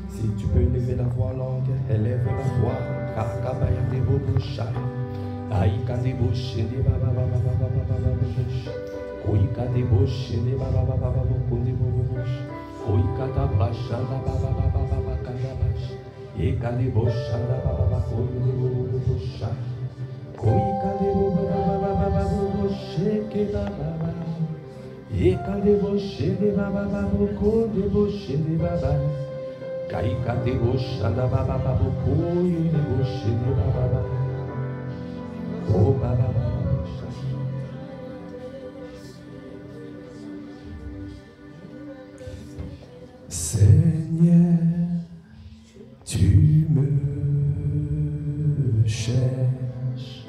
Si tu peux élever la voix en langue, élève la voix. Seigneur, tu me cherches,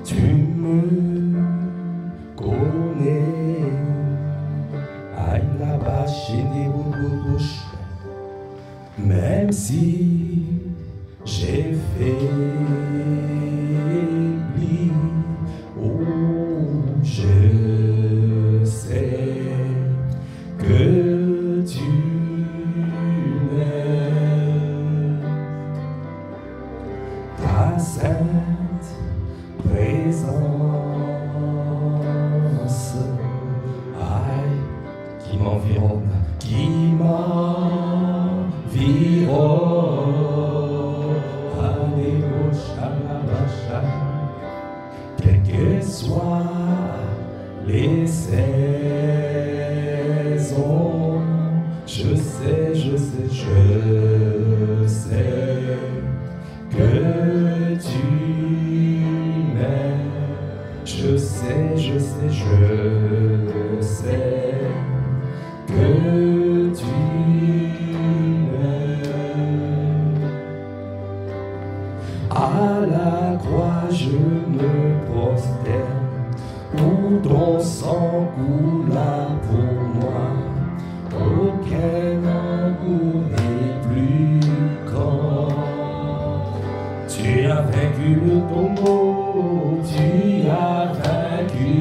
tu me connais, même si j'ai faibli, oh, je sais que tu m'aimes. Ta sainte présence, aïe, qui m'environne, quelles que soient les saisons, je sais que tu m'aimes. Je sais que tu m'aimes. À la croix je me prosterne, où ton sang coula pour moi. Aucun amour n'est plus grand. Tu as vaincu le tombeau, tu as vaincu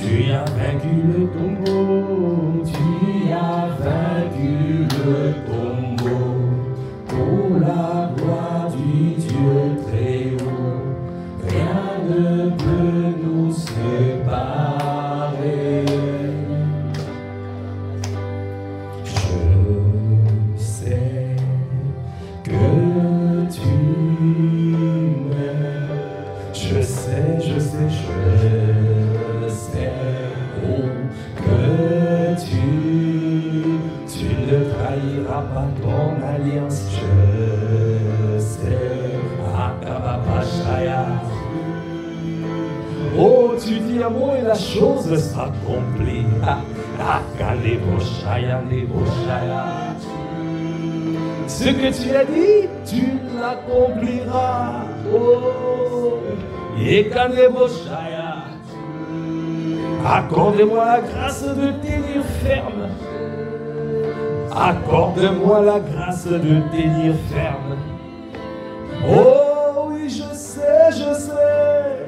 Tu as vaincu le tombeau, tu as vaincu le tombeau, pour la gloire du Dieu très haut, rien ne peut nous séparer. Je sais que tu m'aimes, je sais, oh, que tu ne trahiras pas ton alliance, je sais, Akababashaya. Oh, tu dis un mot et la chose s'accomplit, Akaleboshaya, Leboshaya. Ce que tu as dit, tu l'accompliras, oh, Ekaleboshaya. Accorde-moi la grâce de tenir ferme. Accorde-moi la grâce de tenir ferme. Oh oui, je sais, je sais.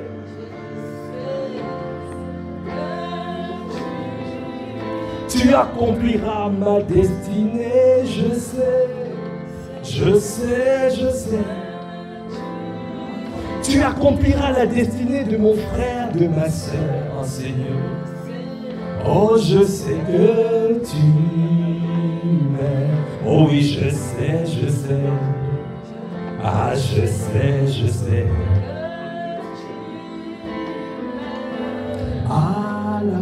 Tu accompliras ma destinée, je sais. Je sais, je sais. Tu accompliras la destinée de mon frère, de ma sœur, oh Seigneur. Oh, je sais que tu m'aimes. Oh oui, je sais, je sais. Ah, je sais, je sais. À la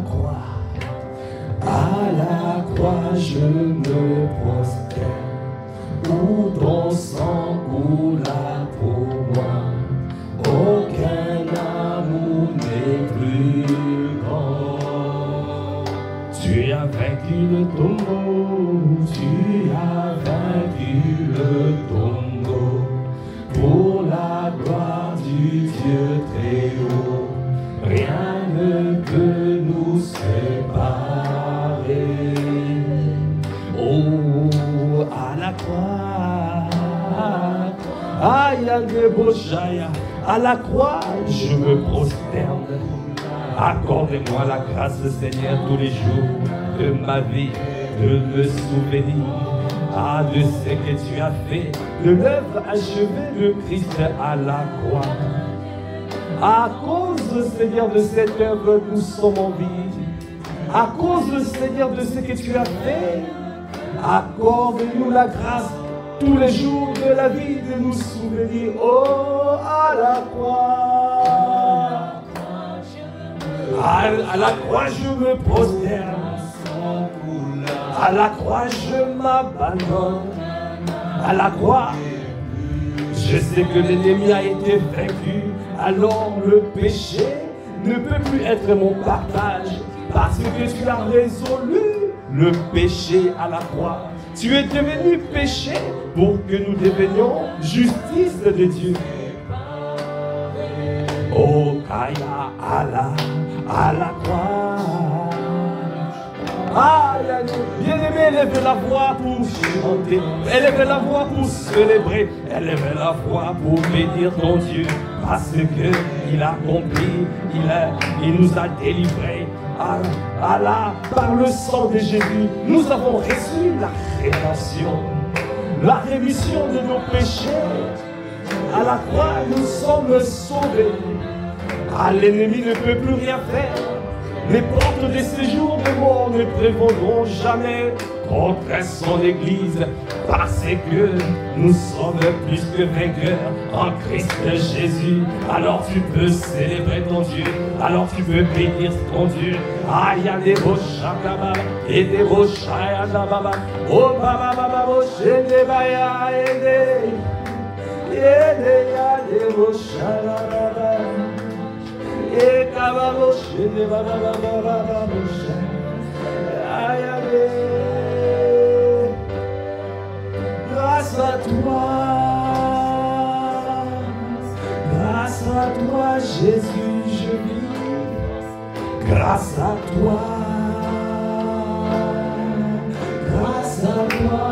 croix, je me prosterne, où ton sang coula pour moi. Aucun amour n'est plus grand. Tu as vaincu le tombeau, tu as vaincu le tombeau, pour la gloire du Dieu très haut, rien ne peut nous séparer. Oh, à la croix, aïe, Akababashaya. À la croix, je me prosterne. Accorde-moi la grâce, Seigneur, tous les jours de ma vie, de me souvenir de ce que tu as fait, de l'œuvre achevée de Christ à la croix. À cause, Seigneur, de cette œuvre, nous sommes en vie. À cause, Seigneur, de ce que tu as fait, accorde-nous la grâce tous les jours de la vie de nous souvenir. Oh, à la croix, à la croix je me prosterne, à la croix je m'abandonne, à la croix je sais que l'ennemi a été vaincu, alors le péché ne peut plus être mon partage, parce que tu as résolu le péché à la croix. Tu es devenu péché pour que nous devenions justice de Dieu. Oh, Kaya, à la croix. Ah, bien-aimé, élève la voix pour chanter. Élève la voix pour célébrer. Élève la voix pour bénir ton Dieu. Parce qu'il a accompli, il nous a délivrés. Allah, par le sang de Jésus, nous avons reçu la rédemption, la rémission de nos péchés. À la croix, nous sommes sauvés. L'ennemi ne peut plus rien faire. Les portes des séjours de mort ne prévaudront jamais contre son Église, parce que nous sommes plus que vainqueurs en Christ Jésus. Alors tu peux célébrer ton Dieu, alors tu peux bénir ton Dieu. Il y a des beaux chakababa et des beaux chayadababa. Oh baba baba bo shende baya ede. Ede ya des beaux chayadababa. Et kababo shende baba baba baba bo shayadababa. Grâce à toi, Jésus, je vis. Grâce à toi, grâce à toi,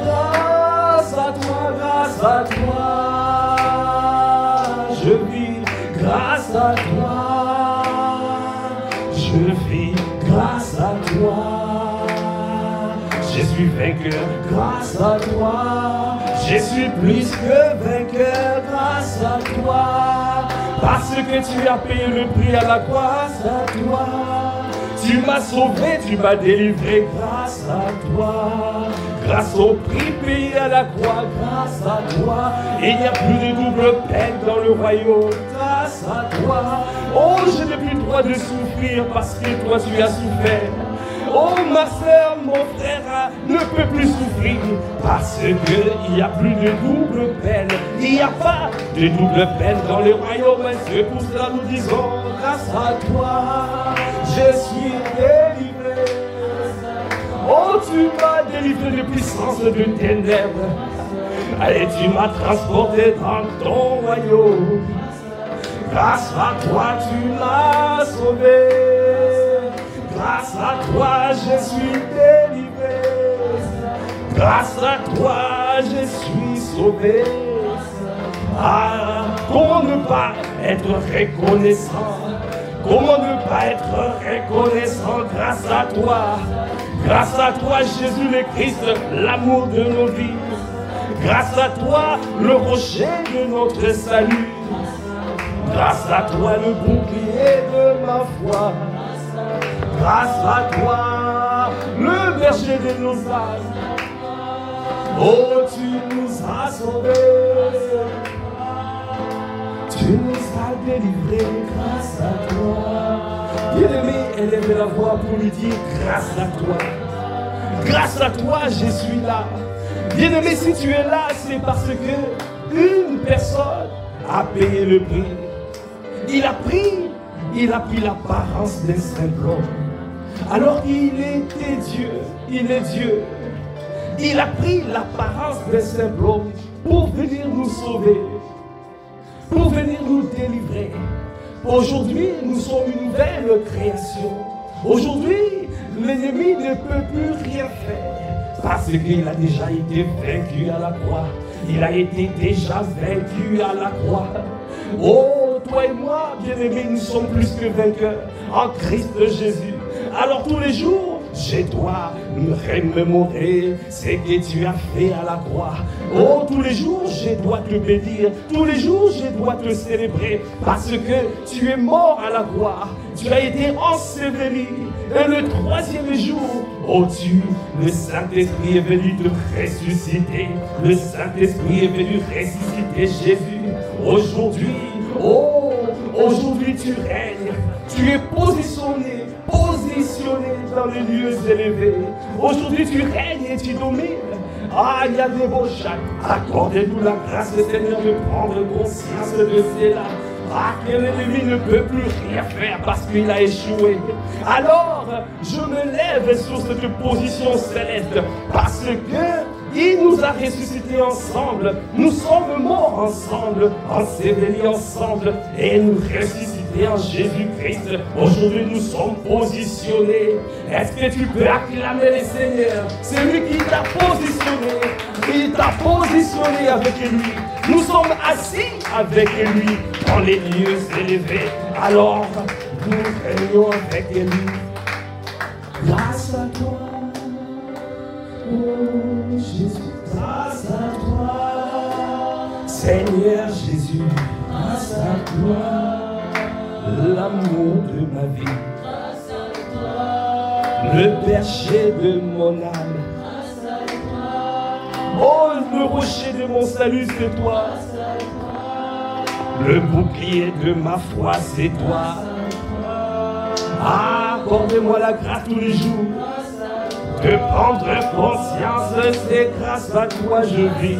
grâce à toi, grâce à toi, je vis. Grâce à toi, je vis grâce à toi. Je suis vainqueur grâce à toi. Je suis plus que vainqueur grâce à toi. Parce que tu as payé le prix à la croix, grâce à toi. Tu m'as sauvé, tu m'as délivré grâce à toi. Grâce au prix payé à la croix, grâce à toi. Et il n'y a plus de double peine dans le royaume, grâce à toi. Oh, je n'ai plus le droit de souffrir parce que toi tu as souffert. Oh, ma soeur, mon frère ne peut plus souffrir parce qu'il n'y a plus de double peine. Il n'y a pas de double peine dans le royaume. C'est pour cela nous disons grâce à toi, je suis délivré. Oh, tu m'as délivré de puissance de ténèbres. Allez, tu m'as transporté dans ton royaume. Grâce à toi, tu m'as sauvé. Grâce à toi, je suis délivré. Grâce à toi, je suis sauvé. Ah, comment ne pas être reconnaissant? Comment ne pas être reconnaissant grâce à toi? Grâce à toi, Jésus le Christ, l'amour de nos vies. Grâce à toi, le rocher de notre salut. Grâce à toi, le bouclier de ma foi. Grâce à toi, le berger de nos âmes. Oh, tu nous as sauvés. Tu nous as délivrés grâce à toi. Bien-aimé, élève la voix pour lui dire grâce à toi. Grâce à toi, je suis là. Bien-aimé, si tu es là, c'est parce que une personne a payé le prix. Il a pris l'apparence d'un simple homme. Alors qu'il était Dieu, il est Dieu. Il a pris l'apparence d'un simple homme pour venir nous sauver, pour venir nous délivrer. Aujourd'hui, nous sommes une nouvelle création. Aujourd'hui, l'ennemi ne peut plus rien faire parce qu'il a déjà été vaincu à la croix. Il a été déjà vaincu à la croix. Oh, toi et moi, bien-aimés, nous sommes plus que vainqueurs en Christ Jésus. Alors tous les jours, je dois me remémorer ce que tu as fait à la croix. Oh, tous les jours, je dois te bénir. Tous les jours, je dois te célébrer. Parce que tu es mort à la croix. Tu as été enseveli. Et le troisième jour, oh Dieu, le Saint-Esprit est venu te ressusciter. Le Saint-Esprit est venu ressusciter Jésus. Aujourd'hui, oh, aujourd'hui tu règnes. Tu es positionné dans les lieux élevés. Aujourd'hui, tu règnes et tu domines. Ah, il y a des beaux chats. Accordez-nous la grâce, Seigneur, de prendre conscience de cela. Ah, que l'ennemi ne peut plus rien faire parce qu'il a échoué. Alors, je me lève sur cette position céleste parce que il nous a ressuscités ensemble. Nous sommes morts ensemble, ensevelis ensemble et nous ressuscités en Jésus-Christ. Aujourd'hui, nous sommes positionnés. Est-ce que tu peux acclamer le Seigneur? C'est lui qui t'a positionné. Il t'a positionné avec lui. Nous sommes assis avec lui dans les lieux élevés. Alors, nous régnons avec lui. Grâce à toi, oh Jésus, grâce à toi, Seigneur Jésus, grâce à toi, l'amour de ma vie, grâce à toi, le berger de mon âme, grâce à toi, oh le rocher de mon salut, c'est toi, le bouclier de ma foi, c'est toi. Accorde-moi la grâce tous les jours de prendre conscience, c'est grâce à toi je vis.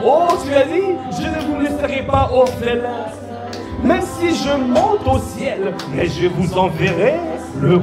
Oh, tu as dit, je ne vous laisserai pas orphelins, même si je monte au ciel, mais je vous enverrai le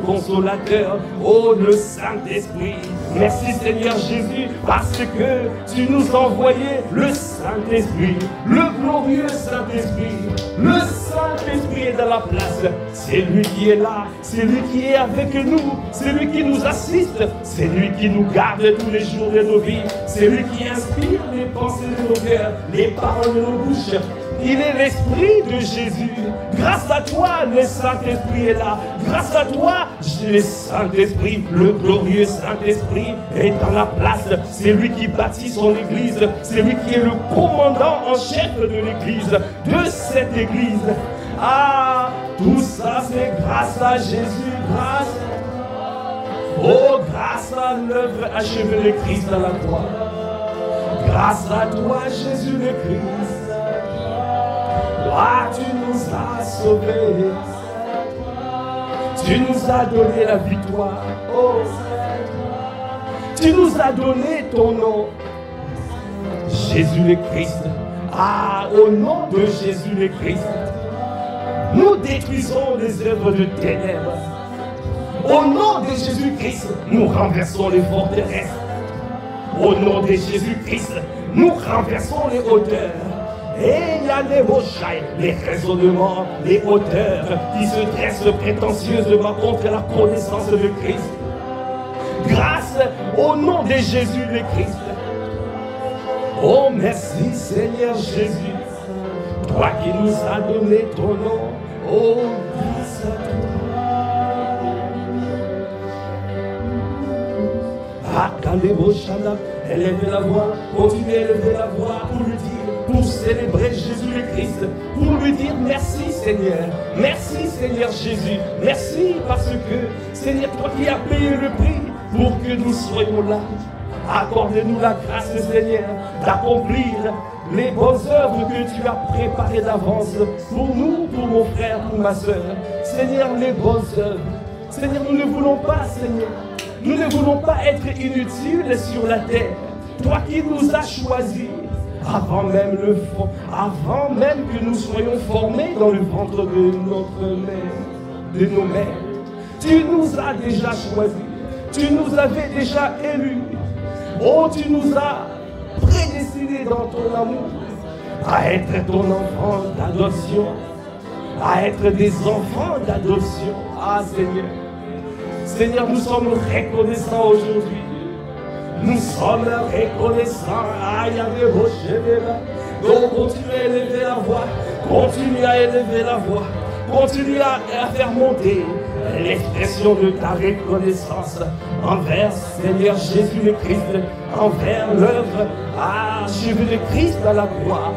consolateur, oh le Saint-Esprit. Merci Seigneur Jésus, parce que tu nous as envoyé le Saint-Esprit, le glorieux Saint-Esprit. Le Saint-Esprit est dans la place, c'est lui qui est là, c'est lui qui est avec nous, c'est lui qui nous assiste, c'est lui qui nous garde tous les jours de nos vies, c'est lui qui inspire les pensées de nos cœurs, les paroles de nos bouches. Il est l'Esprit de Jésus. Grâce à toi, le Saint-Esprit est là. Grâce à toi, le Saint-Esprit, le glorieux Saint-Esprit est dans la place. C'est lui qui bâtit son Église. C'est lui qui est le commandant en chef de l'Église, de cette Église. Ah, tout ça c'est grâce à Jésus, grâce. Oh, grâce à l'œuvre achevée de Christ à la croix. Grâce à toi, Jésus le Christ. Ah, tu nous as sauvés. Tu nous as donné la victoire. Oh, tu nous as donné ton nom. Jésus le Christ. Ah, au nom de Jésus le Christ, nous détruisons les œuvres de ténèbres. Au nom de Jésus-Christ, nous renversons les forteresses. Au nom de Jésus-Christ, nous renversons les hauteurs. Et il y a les mochailles, les raisonnements, les hauteurs qui se dressent prétentieusement contre la connaissance de Christ. Grâce au nom de Jésus le Christ. Oh, merci Seigneur Jésus, toi qui nous as donné ton nom. Oh, grâce à toi. Ah, élevez la voix, continuez à élever la voix pour lui dire, pour célébrer Jésus le Christ, pour lui dire merci Seigneur, merci Seigneur Jésus, merci parce que Seigneur, toi qui as payé le prix pour que nous soyons là. Accorde-nous la grâce Seigneur d'accomplir les bonnes œuvres que tu as préparées d'avance pour nous, pour mon frère, pour ma soeur. Seigneur, les bonnes œuvres. Seigneur, nous ne voulons pas, Seigneur. Nous ne voulons pas être inutiles sur la terre. Toi qui nous as choisis avant même que nous soyons formés dans le ventre de notre mère, de nos mères. Tu nous as déjà choisis. Tu nous avais déjà élus. Oh, tu nous as prédestinés dans ton amour à être ton enfant d'adoption, à être des enfants d'adoption. Ah Seigneur, Seigneur, nous sommes reconnaissants aujourd'hui. Nous sommes reconnaissants. Ah, il y a des rochers là. Donc continue à élever la voix, continue à élever la voix, continue à faire monter l'expression de ta reconnaissance envers Seigneur Jésus le Christ, envers l'œuvre achevée de Christ à la croix.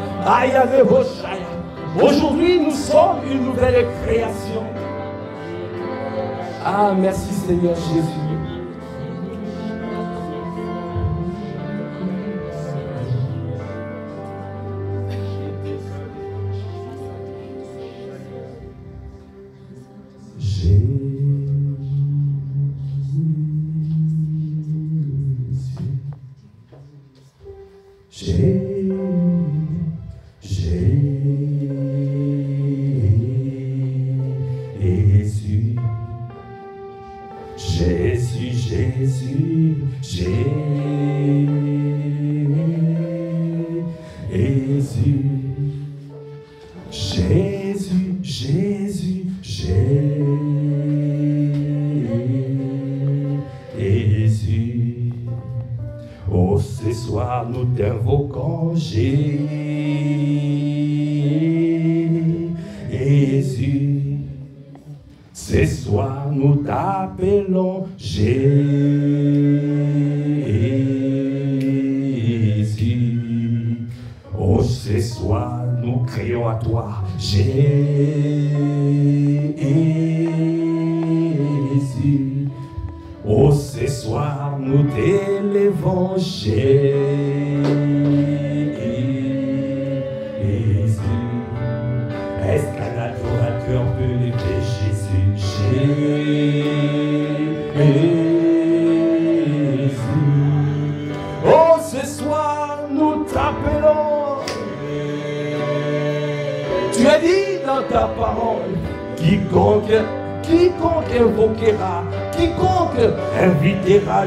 Aujourd'hui, nous sommes une nouvelle création. Ah, merci Seigneur Jésus.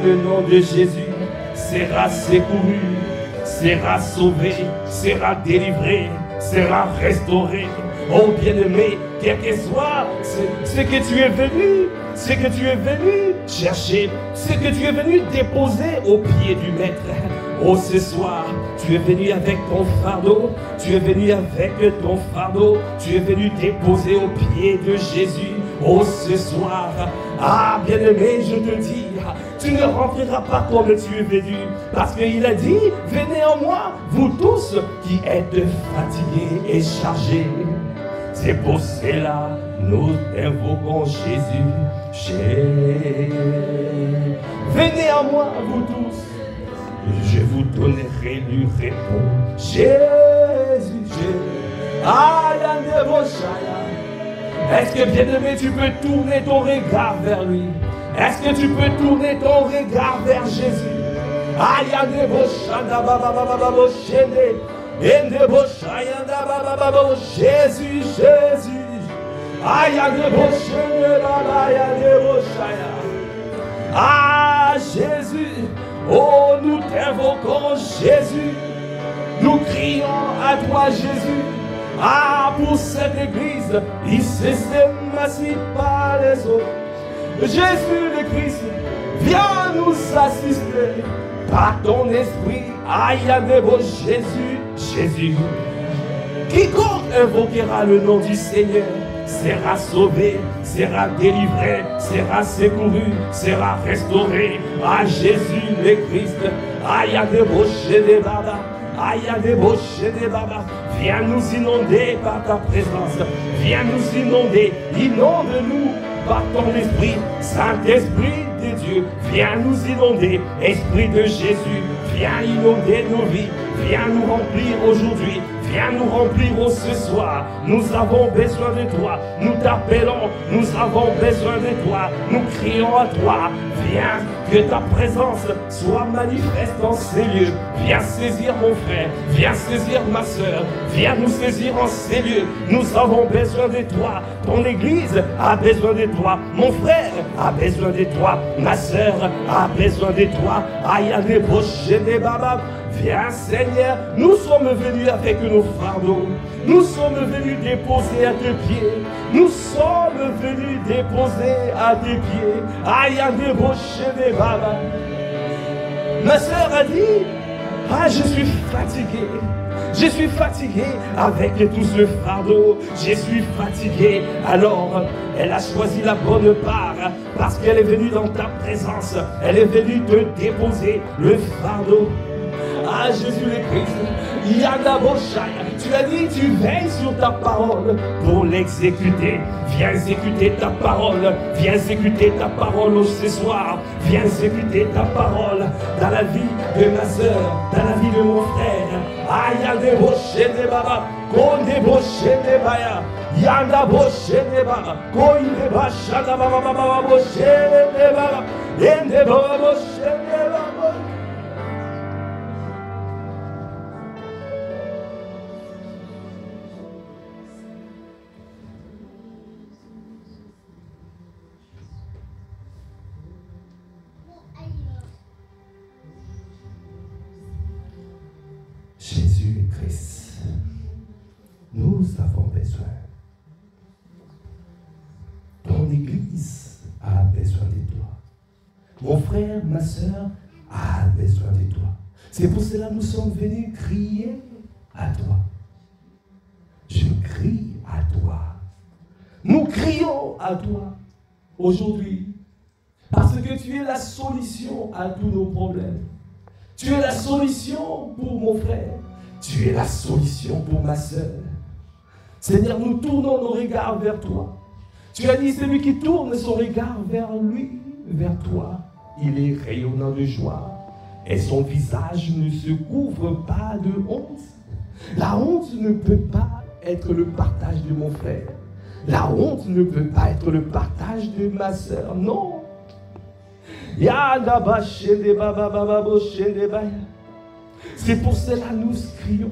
Le nom de Jésus sera secouru, sera sauvé, sera délivré, sera restauré. Oh bien-aimé, quel que soit ce que tu es venu, ce que tu es venu chercher, ce que tu es venu déposer au pied du Maître. Oh, ce soir, tu es venu avec ton fardeau, tu es venu avec ton fardeau, tu es venu déposer au pied de Jésus. Oh, ce soir, ah, bien-aimé, je te dis, tu ne rempliras pas comme tu es venu, parce qu'il a dit, venez en moi, vous tous qui êtes fatigués et chargés. C'est pour cela, nous invoquons Jésus. Venez à moi, vous tous, je vous donnerai du repos. Jésus, Jésus. Est-ce que, bien-aimé, tu peux tourner ton regard vers lui? Est-ce que tu peux tourner ton regard vers Jésus? Jésus, Jésus. Ah, Jésus. Oh, nous t'invoquons, Jésus. Nous crions à toi, Jésus. Ah, pour cette église, il se s'émancipe par les autres. Jésus le Christ, viens nous assister par ton esprit. Aïe, Jésus, Jésus. Quiconque invoquera le nom du Seigneur sera sauvé, sera délivré, sera secouru, sera restauré. À Jésus le Christ. Aïe, des Baba. Aïe, des Baba. Viens nous inonder par ta présence. Viens nous inonder. Inonde-nous par ton esprit. Saint-Esprit de Dieu, viens nous inonder. Esprit de Jésus, viens inonder nos vies. Viens nous remplir aujourd'hui. Viens nous remplir ce soir. Nous avons besoin de toi. Nous t'appelons. Nous avons besoin de toi. Nous crions à toi. Viens, que ta présence soit manifeste dans ces lieux. Viens saisir mon frère. Viens saisir ma soeur. Viens nous saisir en ces lieux. Nous avons besoin de toi. Ton église a besoin de toi. Mon frère a besoin de toi. Ma soeur a besoin de toi. Aïe, des Baba. Viens, Seigneur, nous sommes venus avec nos fardeaux. Nous sommes venus déposer à tes pieds. Nous sommes venus déposer à tes pieds. Aïe, des Baba. Ma soeur a dit, ah, je suis fatigué. Je suis fatigué avec tout ce fardeau. Je suis fatigué. Alors, elle a choisi la bonne part parce qu'elle est venue dans ta présence. Elle est venue te déposer le fardeau. Ah, Jésus le Christ, Yanda Boshaya, tu as dit, tu veilles sur ta parole pour l'exécuter. Viens exécuter ta parole, viens exécuter ta parole ce soir. Viens exécuter ta parole dans la vie de ma soeur, dans la vie de mon frère. Ah, Yanda Boshede Baba, Konde Boshede Baya, Yanda Boshede Baba, Konde Bashada Baba Boshede Baba, Yende Baba Boshede Baba. Jésus-Christ, nous avons besoin. Ton église a besoin de toi. Mon frère, ma soeur a besoin de toi. C'est pour cela que nous sommes venus crier à toi. Je crie à toi. Nous crions à toi aujourd'hui. Parce que tu es la solution à tous nos problèmes. Tu es la solution pour mon frère. Tu es la solution pour ma soeur. Seigneur, nous tournons nos regards vers toi. Tu as dit, celui qui tourne son regard vers lui, vers toi, il est rayonnant de joie. Et son visage ne se couvre pas de honte. La honte ne peut pas être le partage de mon frère. La honte ne peut pas être le partage de ma soeur. Non. C'est pour cela que nous crions.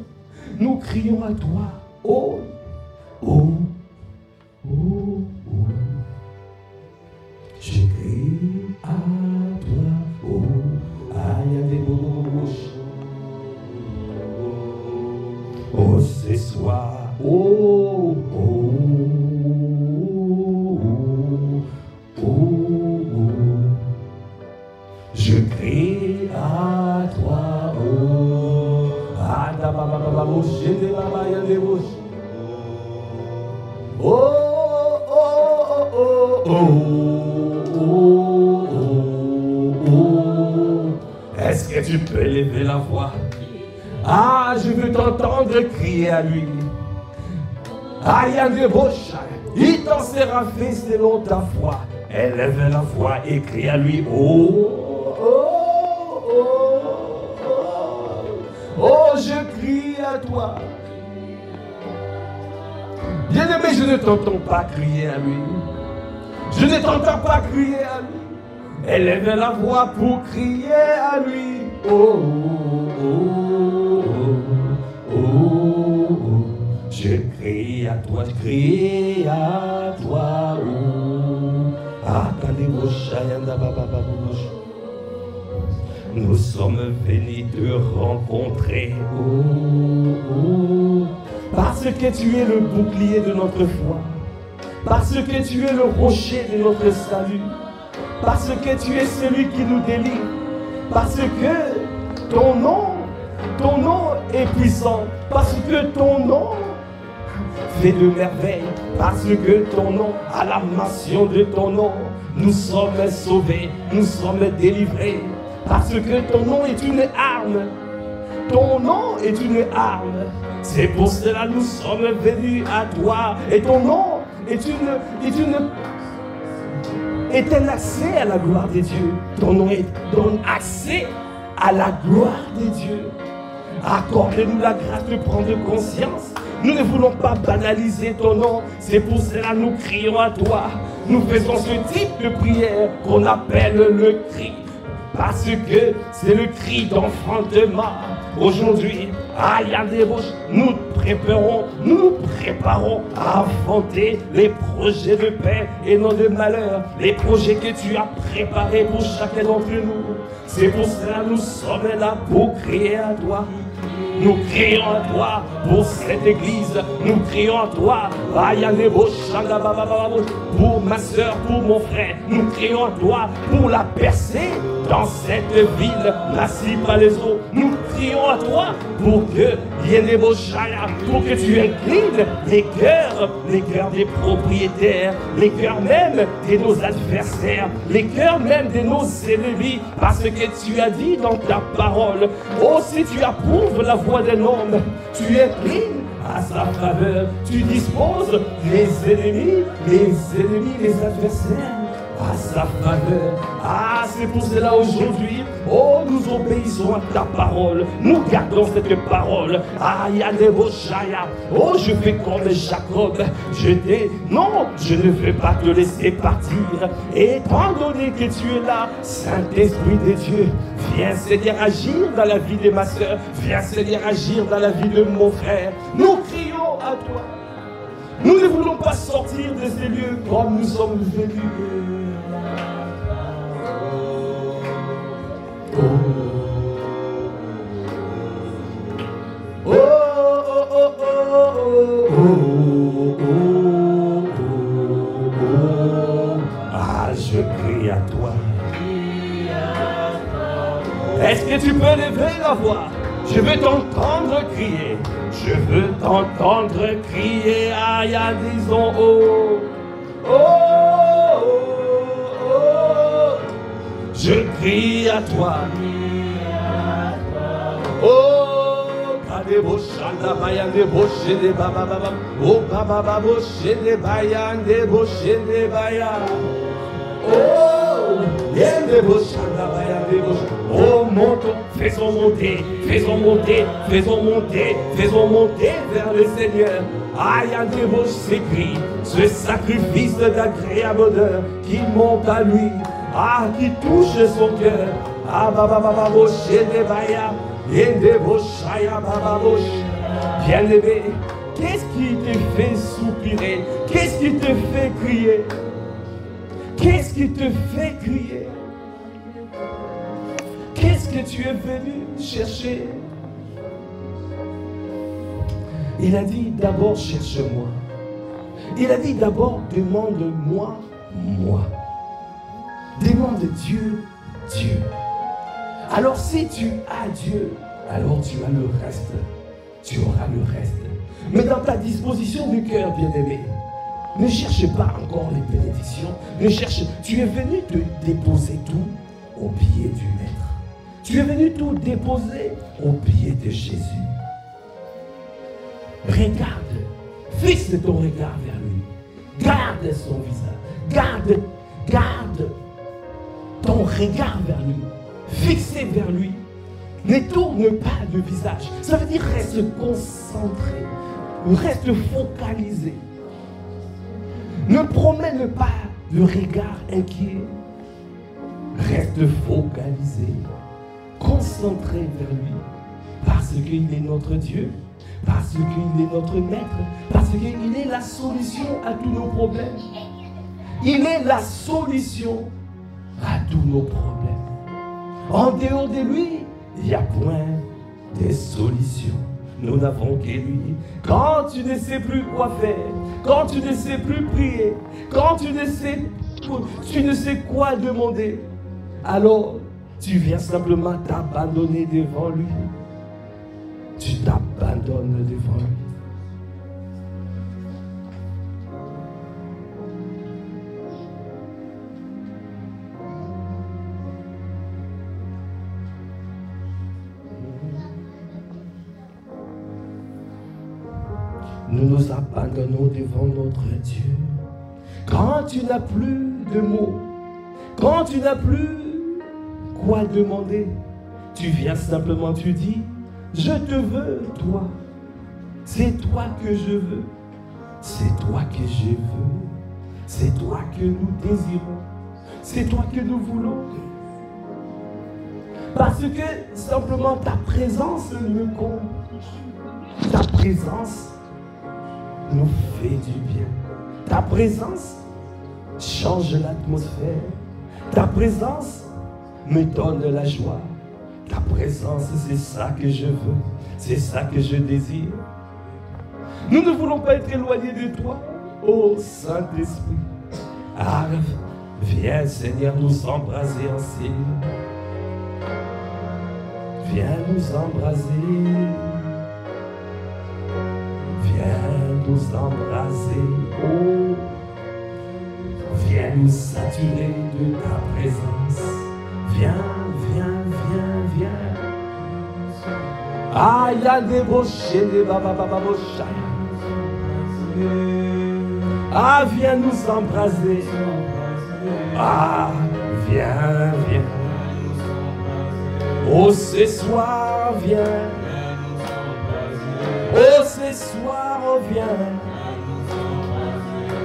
Nous crions à toi. Oh, oh, oh, oh. Je crie à toi. Oh, aïe, oh, ce soir. Oh, oh, oh, oh. Je crie à toi, oh. Est-ce que tu peux lever la voix? Ah, je veux t'entendre crier à lui. Aïe, un débauche, il t'en sera fait selon ta foi. Élève la voix et crie à lui. Oh, je crie à toi. Bien-aimé, je ne t'entends pas crier à lui. Je ne t'entends pas crier à lui. Élève la voix pour crier à lui. Je crie à toi, je crie à toi. Nous sommes venus te rencontrer. Parce que tu es le bouclier de notre foi. Parce que tu es le rocher de notre salut. Parce que tu es celui qui nous délivre. Parce que ton nom est puissant. Parce que ton nom fait de merveilles. Parce que ton nom, à la mention de ton nom, nous sommes sauvés, nous sommes délivrés. Parce que ton nom est une arme. Ton nom est une arme. C'est pour cela que nous sommes venus à toi. Et ton nom est un accès à la gloire de Dieu. Ton nom donne accès à la gloire de Dieu. Accorde-nous la grâce de prendre conscience. Nous ne voulons pas banaliser ton nom. C'est pour cela que nous crions à toi. Nous faisons ce type de prière qu'on appelle le cri. Parce que c'est le cri d'enfantement. Aujourd'hui, nous nous préparons à affronter les projets de paix et non de malheur. Les projets que tu as préparés pour chacun d'entre nous. C'est pour cela que nous sommes là pour crier à toi. Nous crions à toi pour cette église. Nous crions à toi pour ma soeur, pour mon frère. Nous crions à toi pour la percée dans cette ville massive par les eaux. Nous crions à toi pour que pour que tu inclines les cœurs des propriétaires, les cœurs même de nos adversaires, les cœurs même de nos ennemis, parce que tu as dit dans ta parole, oh, si tu approuves la voix d'un homme, tu inclines à sa faveur, tu disposes les ennemis, les adversaires à sa faveur. Ah, c'est pour cela aujourd'hui, oh, nous obéissons à ta parole, nous gardons cette parole. Ah, oh, je fais comme Jacob, non, je ne veux pas te laisser partir. Et étant donné que tu es là, Saint-Esprit de Dieu, viens Seigneur agir dans la vie de ma soeur, viens Seigneur agir dans la vie de mon frère. Nous crions à toi. Nous ne voulons pas sortir de ces lieux comme nous sommes venus. Ah, je crie à toi. Est-ce que tu peux lever la voix? Je veux t'entendre crier. Je veux t'entendre crier. Aïe, disons oh. Oh, oh, oh. Je crie à toi. Oh, kadebo shanda bayande boshe de baba baba. Oh, baba baba boshe de bayande boshe de baya. Oh, yende boshanda bayande boshe. Oh, montons, faisons monter, faisons monter, faisons monter, faisons monter vers le Seigneur. Aïe, un débauche s'écrit, ce sacrifice d'agréable odeur qui monte à lui, ah, qui touche son cœur. Ah, baba baba boshe de baya, yende boshaya baba boshe. Bien-aimé, qu'est-ce qui te fait soupirer? Qu'est-ce qui te fait crier? Qu'est-ce qui te fait crier? Qu'est-ce que tu es venu chercher? Il a dit d'abord cherche-moi. Il a dit d'abord demande-moi, moi. Demande Dieu, Dieu. Alors si tu as Dieu, alors tu as le reste. Tu auras le reste. Mais dans ta disposition du cœur, bien-aimé, Ne cherche pas encore les bénédictions. Ne cherche. Tu es venu te déposer tout au pied du Maître. Tu es venu tout déposer au pied de Jésus. Regarde. Fixe ton regard vers lui. Garde son visage. Garde ton regard vers lui. Fixé vers lui. Ne tourne pas le visage. Ça veut dire reste concentré. Reste focalisé. Ne promène pas le regard inquiet. Reste focalisé. Concentré vers lui. Parce qu'il est notre Dieu. Parce qu'il est notre Maître. Parce qu'il est la solution à tous nos problèmes. Il est la solution à tous nos problèmes. En dehors de lui, il n'y a point de solution. Nous n'avons que lui. Quand tu ne sais plus quoi faire, quand tu ne sais plus prier, quand tu ne sais quoi demander, alors tu viens simplement t'abandonner devant lui. Tu t'abandonnes devant lui. Nous nous abandonnons devant notre Dieu. Quand tu n'as plus de mots, quand tu n'as plus quoi demander, tu viens simplement, tu dis, je te veux, toi. C'est toi que je veux. C'est toi que je veux. C'est toi que nous désirons. C'est toi que nous voulons. Parce que simplement ta présence me compte. Ta présence nous fait du bien. Ta présence change l'atmosphère. Ta présence me donne la joie. Ta présence, c'est ça que je veux. C'est ça que je désire. Nous ne voulons pas être éloignés de toi, ô Saint-Esprit. Arrive, viens Seigneur nous embraser ensemble. Viens nous embraser. Viens nous embraser, oh. Viens nous saturer de ta présence. Viens, viens, viens, viens. Ah, il y a des bochés, des babababochaya. Ah, viens nous embraser. Ah, viens, viens. Oh, ce soir, viens. Oh, ce soir, oh, viens.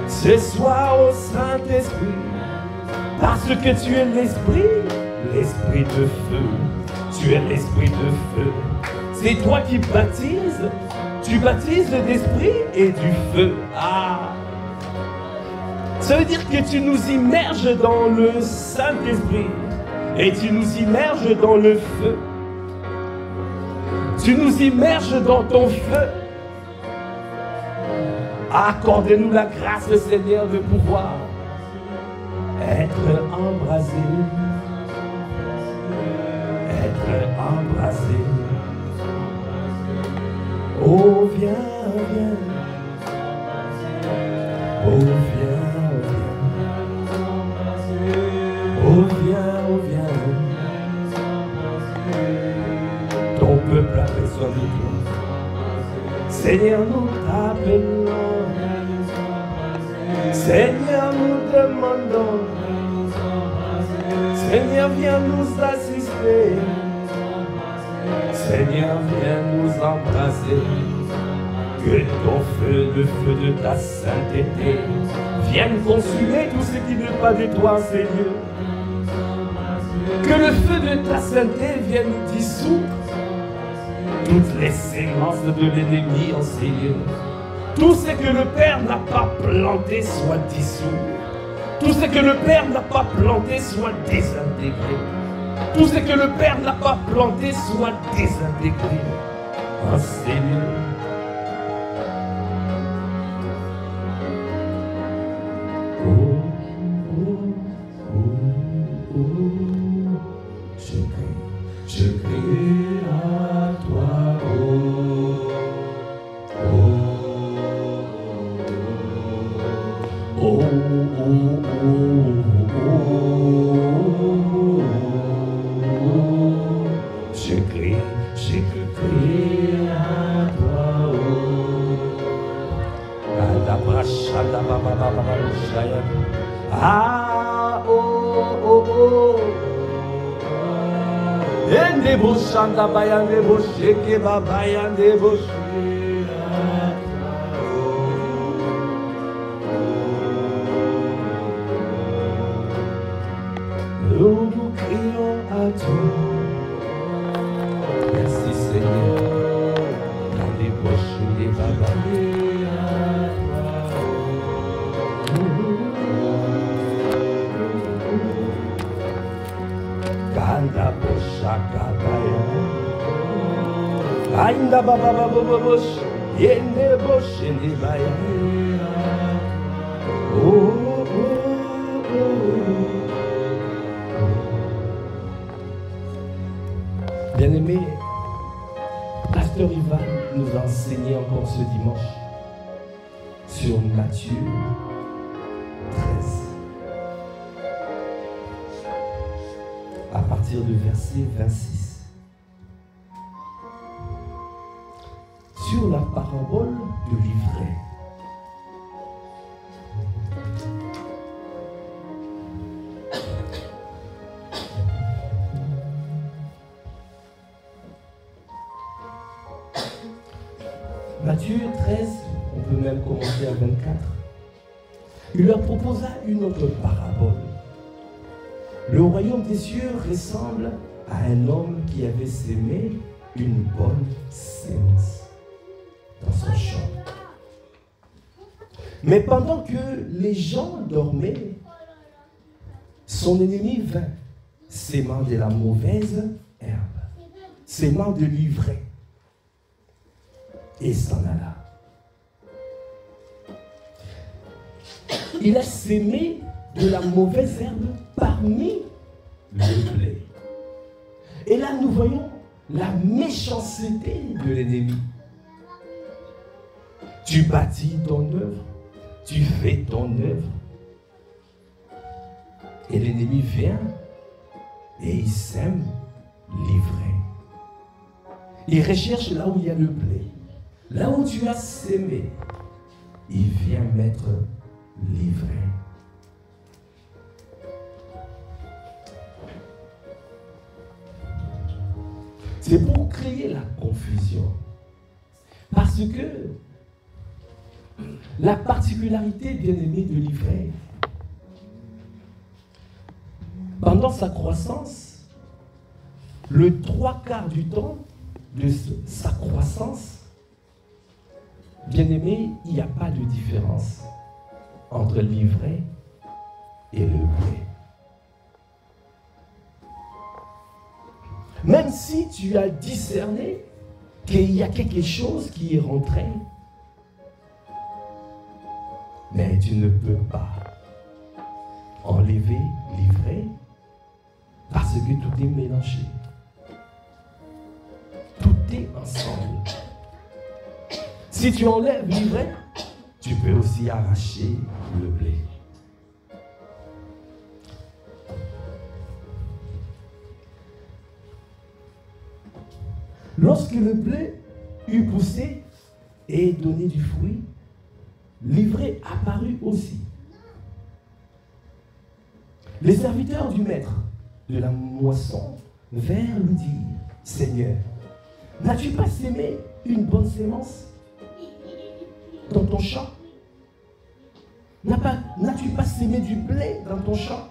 Ce soir, oh Saint-Esprit, parce que tu es l'Esprit, l'Esprit de feu. Tu es l'Esprit de feu. C'est toi qui baptises. Tu baptises d'Esprit et du feu. Ah! Ça veut dire que tu nous immerges dans le Saint-Esprit et tu nous immerges dans le feu. Tu nous immerges dans ton feu. Accorde-nous la grâce, Seigneur, de pouvoir être embrasé. Être embrasé. Oh, viens, viens. Oh, viens, viens. Oh, viens, oh, viens. Ton peuple a besoin de toi. Seigneur, nous t'appelons. Seigneur, nous demandons. Seigneur, viens nous assister. Seigneur, viens nous embrasser. Que ton feu, le feu de ta sainteté, vienne consumer tout ce qui n'est pas de toi, Seigneur. Que le feu de ta sainteté vienne dissoudre toutes les sémences de l'ennemi, en Seigneur. Tout ce que le Père n'a pas planté soit dissous. Tout ce que le Père n'a pas planté soit désintégré. Tout ce que le Père n'a pas planté soit désintégré. En Seigneur. Oh, oh, oh, oh. Je crie à toi, oh, oh, Oh, oh, oh, oh. J'ai crié à toi. Ah, oh, oh, oh. Ende boshanda bayande bosheke babayande boshe. Nous nous crions à toi. Merci Seigneur. Yande boshe babayande à toi. Kanda boshaka baya. Ainda baba baba bosh. Yende boshe ne baya. Oh, oh, oh. Bien-aimé, Pasteur Ivan nous a enseigné encore ce dimanche sur Matthieu 13. À partir du verset 26. Sur la parabole de l'ivraie. Matthieu 13, on peut même commencer à 24. Il leur proposa une autre parabole. Le royaume des cieux ressemble à un homme qui avait sémé une bonne sémence dans son champ. Mais pendant que les gens dormaient, son ennemi vint, sémant de la mauvaise herbe, sémant de l'ivraie, et s'en alla. Il a sémé de la mauvaise herbe parmi le blé. Et là, nous voyons la méchanceté de l'ennemi. Tu bâtis ton œuvre, tu fais ton œuvre, et l'ennemi vient et il sème l'ivraie. Il recherche là où il y a le blé. Là où tu as sémé, il vient mettre l'ivraie. C'est pour créer la confusion. Parce que la particularité, bien-aimée, de l'ivraie, pendant sa croissance, le 3/4 du temps de sa croissance, bien-aimé, il n'y a pas de différence entre l'ivraie et le blé. Même si tu as discerné qu'il y a quelque chose qui est rentré, mais tu ne peux pas enlever l'ivraie parce que tout est mélangé. Tout est ensemble. Si tu enlèves l'ivraie, tu peux aussi arracher le blé. Lorsque le blé eut poussé et donné du fruit, l'ivraie apparut aussi. Les serviteurs du maître de la moisson vinrent lui dire, Seigneur, n'as-tu pas sémé une bonne sémence dans ton champ? N'as-tu pas sémé du blé dans ton champ?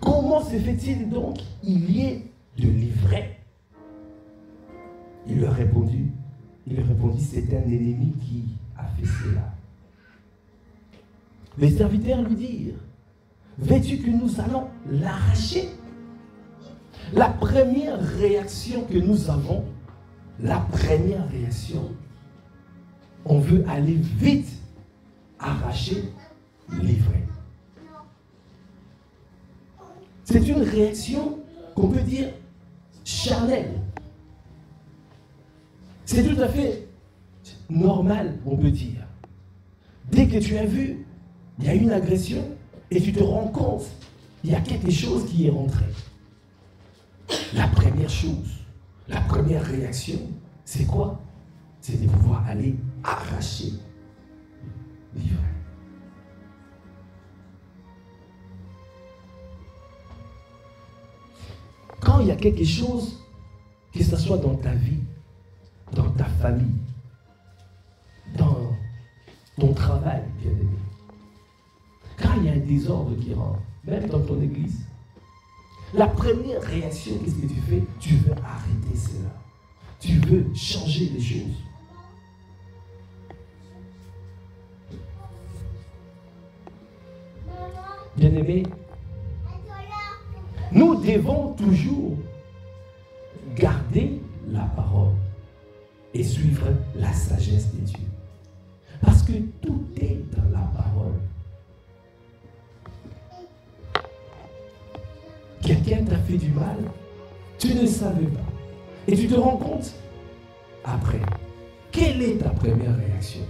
Comment se fait-il donc qu'il y ait de l'ivraie? Il leur répondit, c'est un ennemi qui a fait cela. Les serviteurs lui dirent, veux-tu que nous allons l'arracher? La première réaction que nous avons, on veut aller vite arracher l'ivraie. C'est une réaction qu'on peut dire charnelle. C'est tout à fait normal, on peut dire. Dès que tu as vu, il y a une agression et tu te rends compte, il y a quelque chose qui est rentré. La première chose, la première réaction, c'est quoi? C'est de pouvoir aller arracher l'ivraie. Quand il y a quelque chose, que ce soit dans ta vie, dans ta famille, dans ton travail, bien aimé, quand il y a un désordre qui rentre, même dans ton église, la première réaction, qu'est-ce que tu fais? Tu veux arrêter cela. Tu veux changer les choses. Bien aimé, nous devons toujours garder la parole et suivre la sagesse de Dieu. Parce que tout est dans la parole. Quelqu'un t'a fait du mal, tu ne savais pas. Et tu te rends compte après. Quelle est ta première réaction?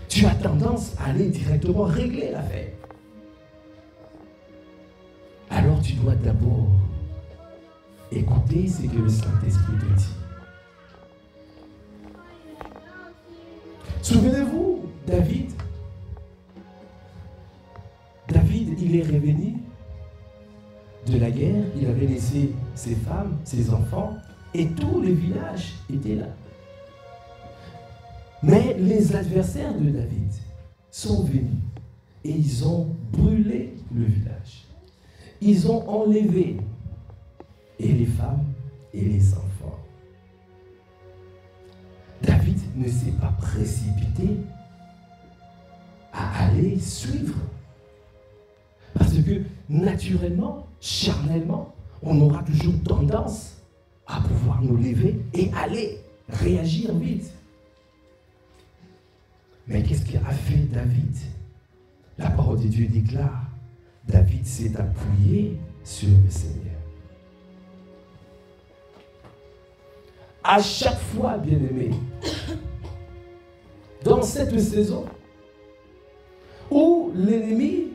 Tu as tendance à aller directement régler l'affaire. Alors tu dois d'abord écouter ce que le Saint-Esprit te dit. Souvenez-vous, David, il est revenu de la guerre, il avait laissé ses femmes, ses enfants, et tout le village était là. Mais les adversaires de David sont venus et ils ont brûlé le village. Ils ont enlevé et les femmes et les enfants. David ne s'est pas précipité à aller suivre. Parce que naturellement, charnellement, on aura toujours tendance à pouvoir nous lever et aller réagir vite. Mais qu'est-ce qu'a fait David? La parole de Dieu déclare, David s'est appuyé sur le Seigneur. À chaque fois, bien-aimé, dans cette saison où l'ennemi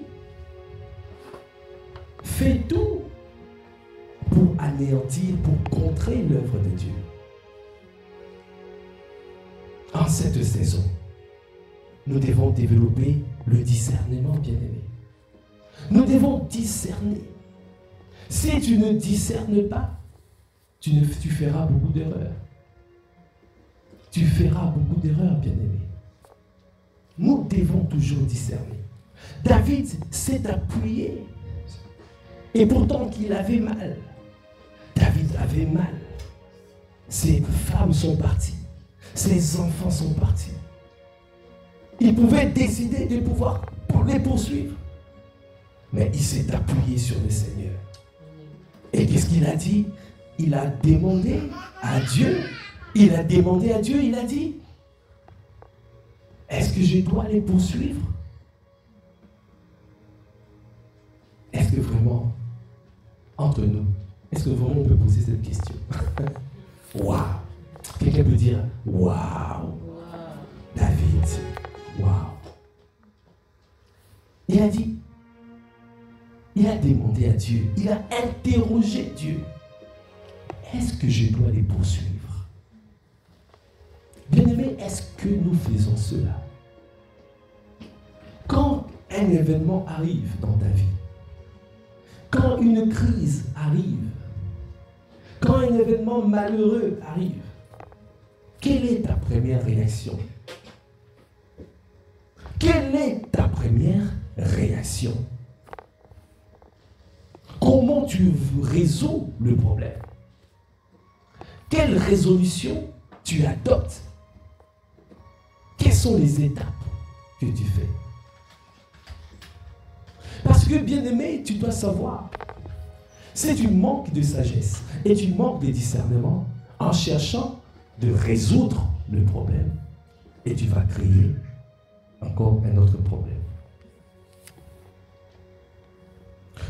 fait tout pour anéantir, pour contrer l'œuvre de Dieu. En cette saison, nous devons développer le discernement, bien-aimé. Nous devons discerner. Si tu ne discernes pas, tu feras beaucoup d'erreurs. Tu feras beaucoup d'erreurs, bien-aimé. Nous devons toujours discerner. David s'est appuyé. Et pourtant qu'il avait mal. David avait mal. Ses femmes sont parties. Ses enfants sont partis. Il pouvait décider de pouvoir les poursuivre. Mais il s'est appuyé sur le Seigneur. Et qu'est-ce qu'il a dit? Il a demandé à Dieu. Il a demandé à Dieu, il a dit, est-ce que je dois les poursuivre? Est-ce que vraiment, entre nous, est-ce que vraiment on peut poser cette question? Waouh! Quelqu'un peut dire, waouh! David, waouh! Il a dit, il a demandé à Dieu, il a interrogé Dieu. Est-ce que je dois les poursuivre? Bien-aimé, est-ce que nous faisons cela? Quand un événement arrive dans ta vie, quand une crise arrive, quand un événement malheureux arrive, quelle est ta première réaction? Quelle est ta première réaction? Comment tu résous le problème? Quelle résolution tu adoptes? Quelles sont les étapes que tu fais? Parce que, bien-aimé, tu dois savoir, si tu manques de sagesse et tu manques de discernement en cherchant de résoudre le problème, et tu vas créer encore un autre problème.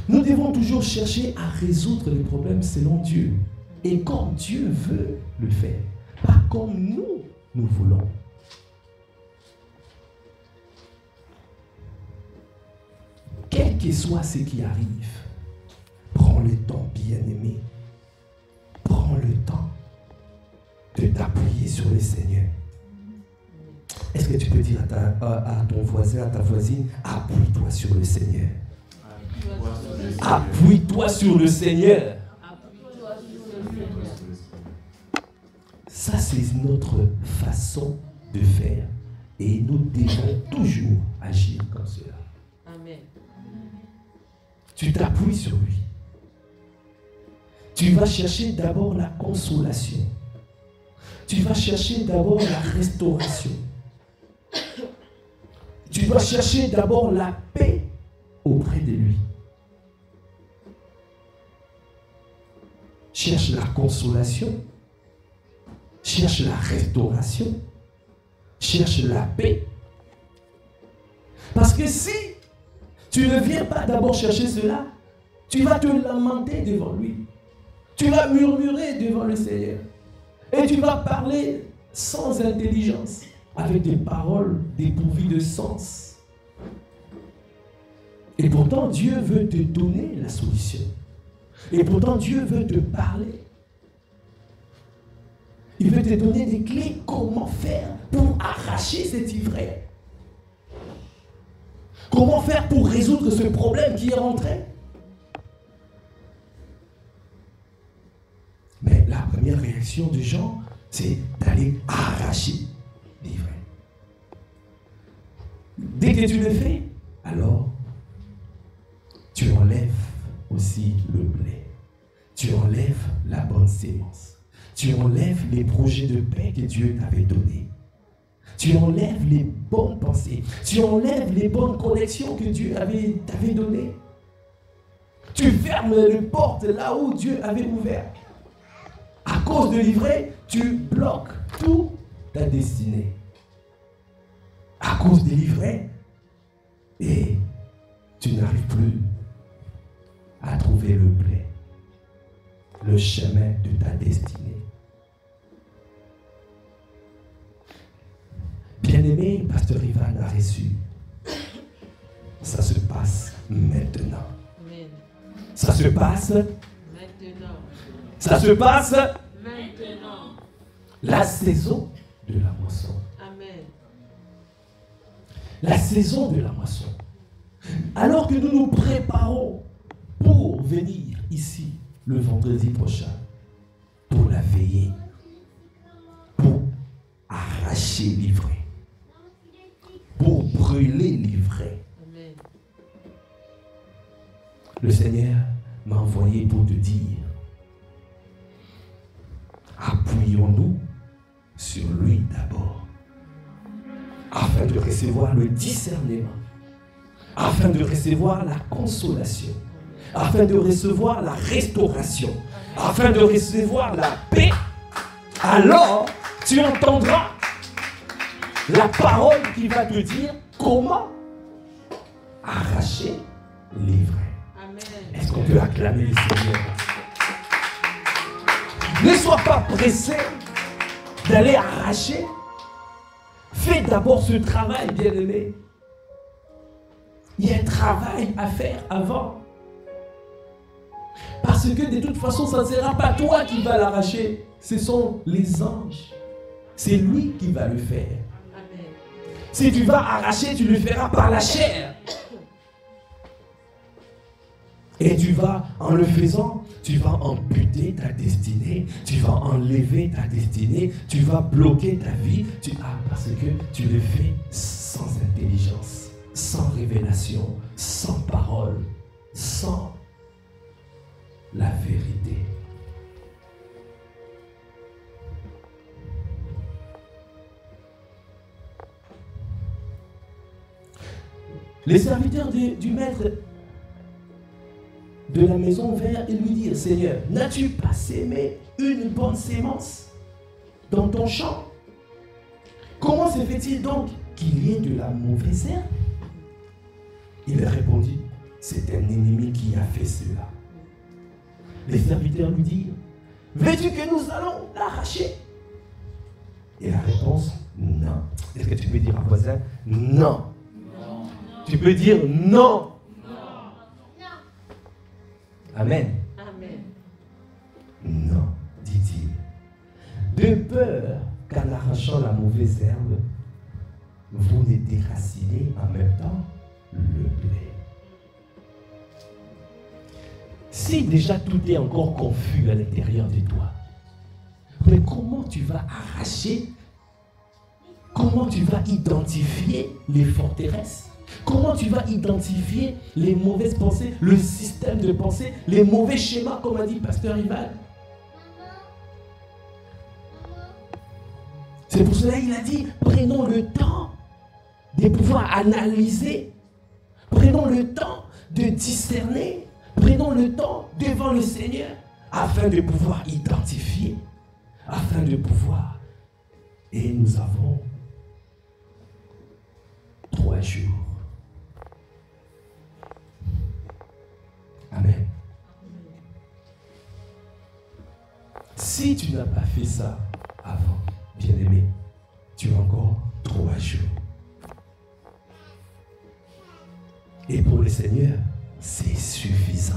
Nous devons toujours chercher à résoudre les problèmes selon Dieu et comme Dieu veut le faire. pas comme nous voulons. Quel que soit ce qui arrive, prends le temps, bien-aimé. Prends le temps de t'appuyer sur le Seigneur. Est-ce que tu peux dire à ton voisin, à ta voisine, appuie-toi sur le Seigneur. Appuie-toi sur le Seigneur. Ça, c'est notre façon de faire. Et nous devons toujours agir comme cela. Amen. Tu t'appuies sur lui. Tu vas chercher d'abord la consolation. Tu vas chercher d'abord la restauration. Tu vas chercher d'abord la paix auprès de lui. Cherche la consolation. Cherche la restauration. Cherche la paix. Parce que si tu ne viens pas d'abord chercher cela, tu vas te lamenter devant lui. Tu vas murmurer devant le Seigneur. Et tu vas parler sans intelligence, avec des paroles dépourvues de sens. Et pourtant, Dieu veut te donner la solution. Et pourtant, Dieu veut te parler. Il veut te donner des clés comment faire pour arracher cet ivraie. Comment faire pour résoudre ce problème qui est rentré. Mais la première réaction des gens, c'est d'aller arracher l'ivraie. Dès que tu le fais, alors tu enlèves aussi le blé. Tu enlèves la bonne sémence. Tu enlèves les projets de paix que Dieu t'avait donnés. Tu enlèves les bonnes pensées. Tu enlèves les bonnes connexions que Dieu t'avait données. Tu fermes les portes là où Dieu avait ouvert. À cause de l'ivraie, tu bloques toute ta destinée. À cause de l'ivraie, et tu n'arrives plus à trouver le blé, le chemin de ta destinée. Bien-aimé, Pasteur Ivan a reçu. Ça se passe maintenant. Amen. Ça se passe Maintenant. Ça se passe Maintenant. la saison de la moisson. Amen. La saison de la moisson. Alors que nous nous préparons pour venir ici le vendredi prochain, pour la veiller, pour arracher l'ivraie, pour brûler l'ivraie. Amen. Le Seigneur m'a envoyé pour te dire, appuyons-nous sur lui d'abord, afin de recevoir le discernement, afin de recevoir la consolation, afin de recevoir la restauration, afin de recevoir la paix. Alors, tu entendras la parole qui va te dire comment arracher l'ivraie. Amen. Est-ce qu'on peut acclamer le Seigneur? Ne sois pas pressé d'aller arracher. Fais d'abord ce travail, bien-aimé. Il y a un travail à faire avant. Parce que de toute façon, ça ne sera pas toi qui vas l'arracher. Ce sont les anges. C'est lui qui va le faire. Amen. Si tu vas arracher, tu le feras par la chair. Et tu vas, en le faisant, tu vas amputer ta destinée, tu vas enlever ta destinée, tu vas bloquer ta vie, parce que tu le fais sans intelligence, sans révélation, sans parole, sans la vérité. Les serviteurs du maître de la maison vinrent et lui dirent, Seigneur, n'as-tu pas sémé une bonne sémence dans ton champ? Comment se fait-il donc qu'il y ait de la mauvaise herbe? Il répondit, c'est un ennemi qui a fait cela. Les serviteurs lui dirent, veux-tu que nous allons l'arracher? Et la réponse, non. Est-ce que tu peux dire à un voisin, non? Tu peux dire non. Amen. Amen. Non, dit-il. De peur qu'en arrachant la mauvaise herbe, vous ne déracinez en même temps le blé. Si déjà tout est encore confus à l'intérieur de toi, mais comment tu vas arracher, comment tu vas identifier les forteresses, comment tu vas identifier les mauvaises pensées, le système de pensée, les mauvais schémas, comme a dit Pasteur Ivan. C'est pour cela qu'il a dit, prenons le temps de pouvoir analyser, prenons le temps de discerner, prenons le temps devant le Seigneur afin de pouvoir identifier, afin de pouvoir. Et nous avons 3 jours. Amen. Si tu n'as pas fait ça avant, bien-aimé, tu as encore 3 jours. Et pour le Seigneur, c'est suffisant.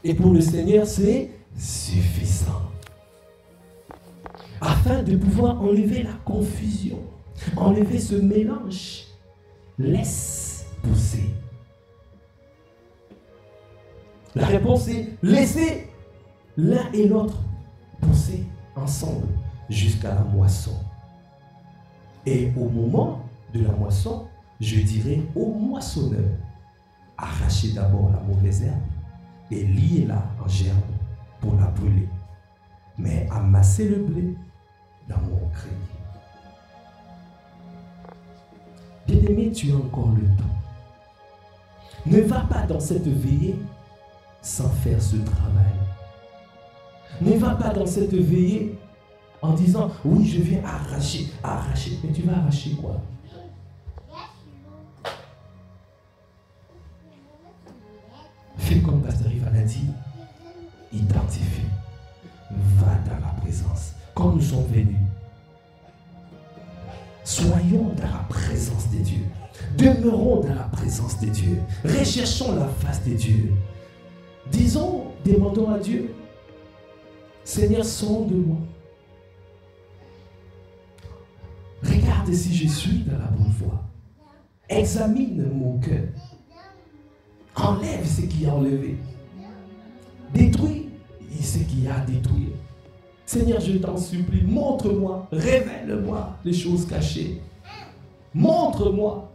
Et pour le Seigneur, c'est suffisant. Afin de pouvoir enlever la confusion, enlever ce mélange, laisse pousser. La réponse est laissez l'un et l'autre pousser ensemble jusqu'à la moisson. Et au moment de la moisson, je dirais au moissonneur, arrachez d'abord la mauvaise herbe et liez-la en gerbe pour la brûler. Mais amassez le blé dans mon grenier. Bien-aimé, tu as encore le temps. Ne va pas dans cette veillée sans faire ce travail. Ne va pas dans cette veillée en disant, oui, je vais arracher. Mais tu vas arracher quoi? Fais comme Pasteur Ivan a dit, identifie, va dans la présence. Quand nous sommes venus, soyons dans la présence de Dieu. Demeurons dans la présence de Dieu. Recherchons la face de Dieu. Disons, demandons à Dieu, Seigneur, sonde-moi. Regarde si je suis dans la bonne voie. Examine mon cœur. Enlève ce qui a enlevé. Détruis ce qui a détruit. Seigneur, je t'en supplie, montre-moi, révèle-moi les choses cachées. Montre-moi.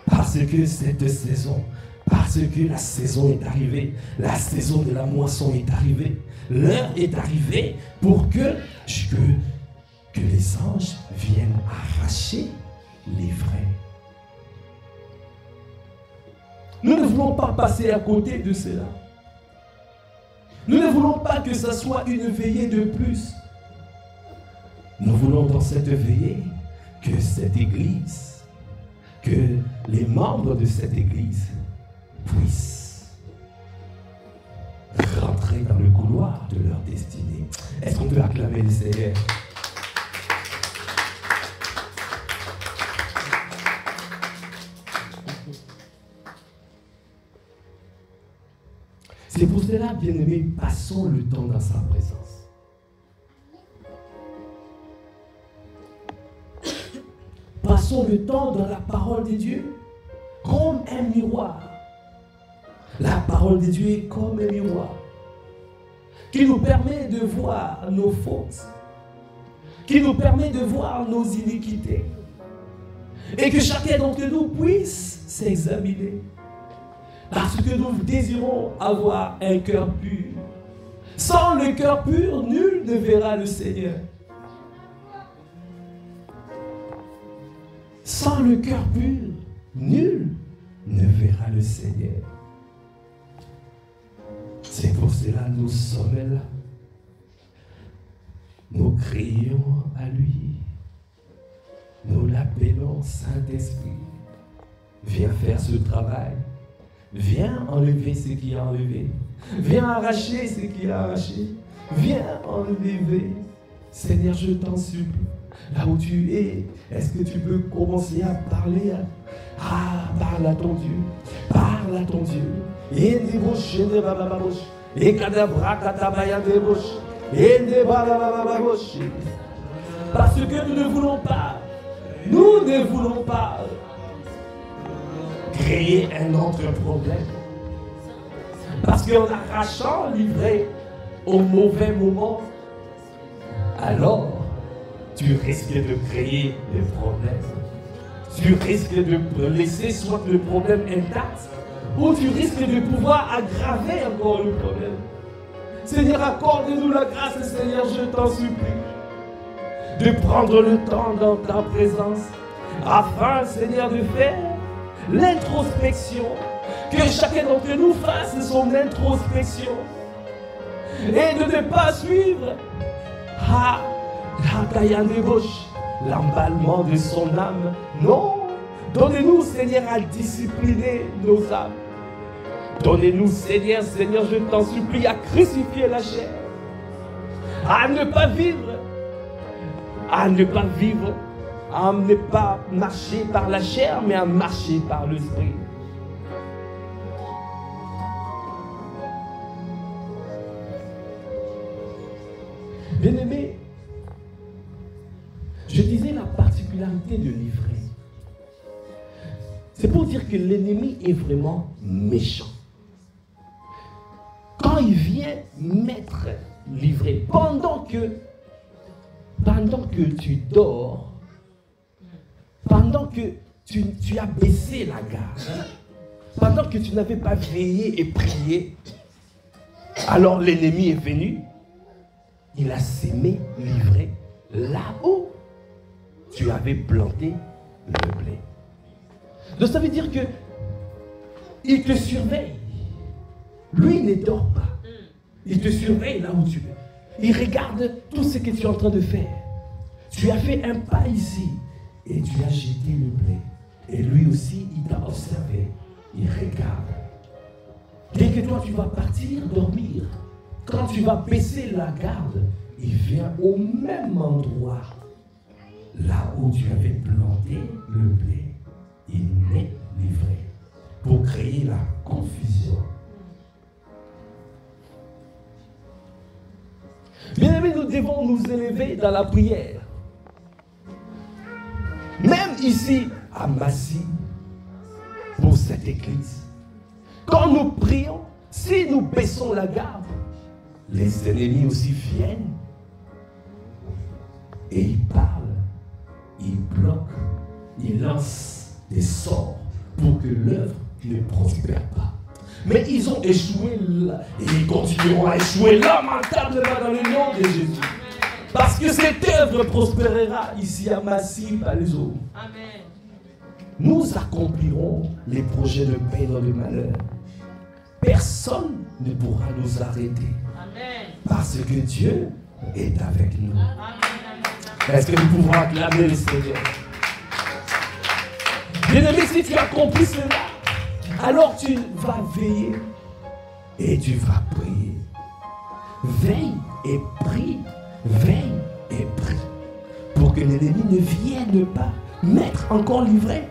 Parce que cette saison, parce que la saison est arrivée, la saison de la moisson est arrivée, l'heure est arrivée pour que les anges viennent arracher les vrais. Nous ne voulons pas passer à côté de cela. Nous ne voulons pas que ce soit une veillée de plus. Nous voulons dans cette veillée que cette église, que les membres de cette église puissent rentrer dans le couloir de leur destinée. Est-ce qu'on peut acclamer le Seigneur? C'est pour cela, bien-aimés, passons le temps dans sa présence. Passons le temps dans la parole de Dieu comme un miroir. La parole de Dieu est comme un miroir qui nous permet de voir nos fautes, qui nous permet de voir nos iniquités et que chacun d'entre nous puisse s'examiner. Parce que nous désirons avoir un cœur pur. Sans le cœur pur, nul ne verra le Seigneur. Sans le cœur pur, nul ne verra le Seigneur. C'est pour cela que nous sommes là. Nous crions à lui. Nous l'appelons Saint-Esprit. Viens faire ce travail. Viens enlever ce qui a enlevé. Viens arracher ce qui a arraché. Viens enlever Seigneur, je t'en supplie, là où tu es, est-ce que tu peux commencer à parler parle à ton Dieu, parle à ton Dieu. Et débauche, et débauche, et cadavra, katabaya débauche, et débauche. Parce que nous ne voulons pas créer un autre problème. Parce qu'en arrachant l'ivraie au mauvais moment, alors tu risques de créer des problèmes. Tu risques de laisser soit le problème intact, ou tu risques de pouvoir aggraver encore le problème. Seigneur, accorde-nous la grâce, Seigneur, je t'en supplie, de prendre le temps dans ta présence, afin, Seigneur, de faire l'introspection, que chacun d'entre nous fasse son introspection, et de ne pas suivre l'emballement de son âme. Non, donnez-nous, Seigneur, à discipliner nos âmes. Donnez-nous, Seigneur, je t'en supplie, à crucifier la chair, à ne pas vivre, à ne pas marcher par la chair, mais à marcher par l'esprit. Bien-aimés, je disais la particularité de l'ivraie. C'est pour dire que l'ennemi est vraiment méchant. Quand il vient mettre l'ivraie, pendant que tu dors, pendant que tu as baissé la garde, pendant que tu n'avais pas veillé et prié, alors l'ennemi est venu, il a sémé l'ivraie là où tu avais planté le blé. Donc ça veut dire que il te surveille. Lui ne dort pas. Il te surveille là où tu es. Il regarde tout ce que tu es en train de faire. Tu as fait un pas ici et tu as jeté le blé. Et lui aussi, il t'a observé. Il regarde. Dès que toi, tu vas partir dormir, quand tu vas baisser la garde, il vient au même endroit, là où tu avais planté le blé. Il met l'ivraie pour créer la confusion. Bien aimés, nous devons nous élever dans la prière. Même ici, à Massy, pour cette église, quand nous prions, si nous baissons la garde, les ennemis aussi viennent et ils parlent, ils bloquent, ils lancent des sorts pour que l'œuvre ne prospère pas. Mais ils ont échoué là et ils continueront à échouer lamentablement dans le nom de Jésus. Parce que cette œuvre prospérera ici à Massy, pas les autres. Amen. Nous accomplirons les projets de paix dans le malheur. Personne ne pourra nous arrêter. Amen. Parce que Dieu est avec nous. Amen. Est-ce que nous pouvons acclamer le Seigneur? Bien-aimé, si tu accomplis cela, alors tu vas veiller et tu vas prier. Veille et prie, veille et prie, pour que l'ennemi ne vienne pas mettre encore l'ivraie.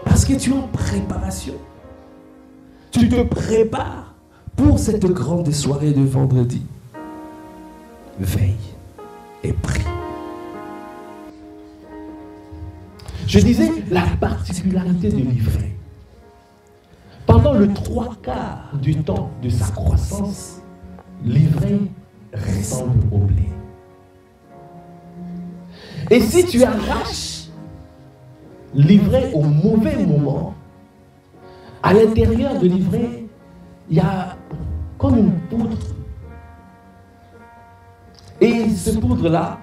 Parce que tu es en préparation. Tu te prépares pour cette grande soirée de vendredi. Veille et prie. Je disais la particularité de l'ivraie. Pendant le 3/4 du temps de sa croissance, l'ivraie ressemble au blé. Et si tu arraches l'ivraie au mauvais moment, à l'intérieur de l'ivraie, il y a comme une poudre. Et cette poudre-là,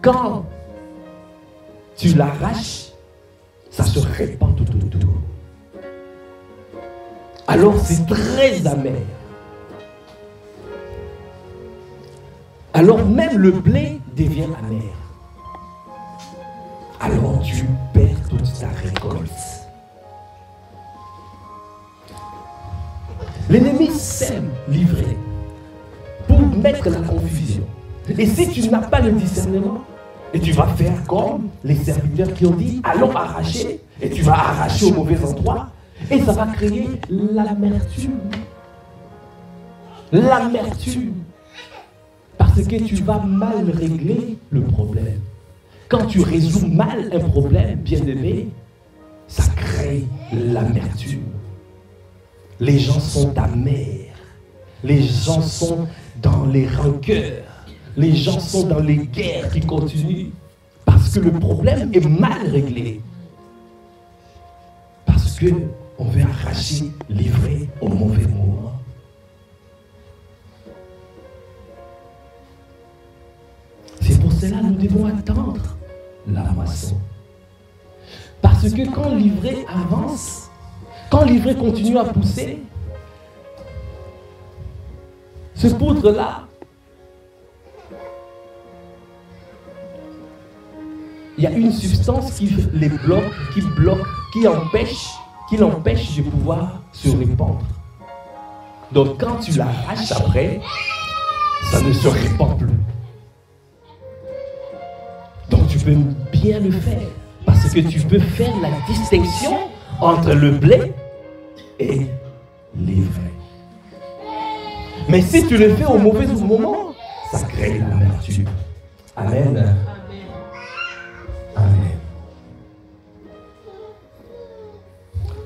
quand tu l'arraches, ça se répand tout autour. Alors c'est très amer. Alors même le blé devient amer. Alors tu perds toute ta récolte. L'ennemi sème l'ivraie pour mettre la confusion. Et si tu n'as pas le discernement, et tu vas faire comme les serviteurs qui ont dit, allons arracher, et tu vas arracher au mauvais endroit, et ça va créer l'amertume. L'amertume. Parce que tu vas mal régler le problème. Quand tu résous mal un problème, bien-aimé, ça crée l'amertume. Les gens sont amers. Les gens sont dans les rancœurs. Les gens sont dans les guerres qui continuent. Parce que le problème est mal réglé. Parce qu'on veut arracher, livrer au mauvais moment. C'est pour cela que nous devons attendre la moisson. Parce que quand l'ivraie avance, quand l'ivraie continue à pousser, ce poudre-là, il y a une substance qui les bloque, qui l'empêche de pouvoir se répandre. Donc quand tu l'arraches après, ça ne se répand plus. Donc tu peux bien le faire. Parce que tu peux faire la distinction entre le blé et l'ivraie. Mais si tu le fais au mauvais moment, ça crée l'amertume. Amen. Amen.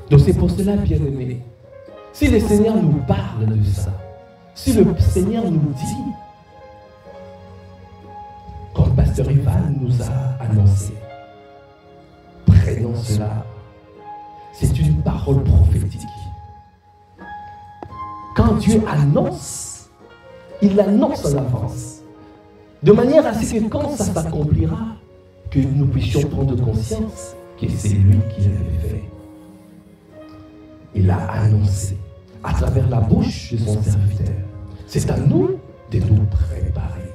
Donc c'est pour cela, bien-aimés, si le Seigneur nous parle de ça, si le Seigneur nous dit, comme Pasteur Ivan nous a annoncé, prenons cela, c'est une parole prophétique. Quand Dieu annonce, il annonce en avance, de manière à ce que quand ça s'accomplira, que nous puissions prendre conscience que c'est lui qui l'avait fait. Il a annoncé à travers la bouche de son serviteur. C'est à nous de nous préparer.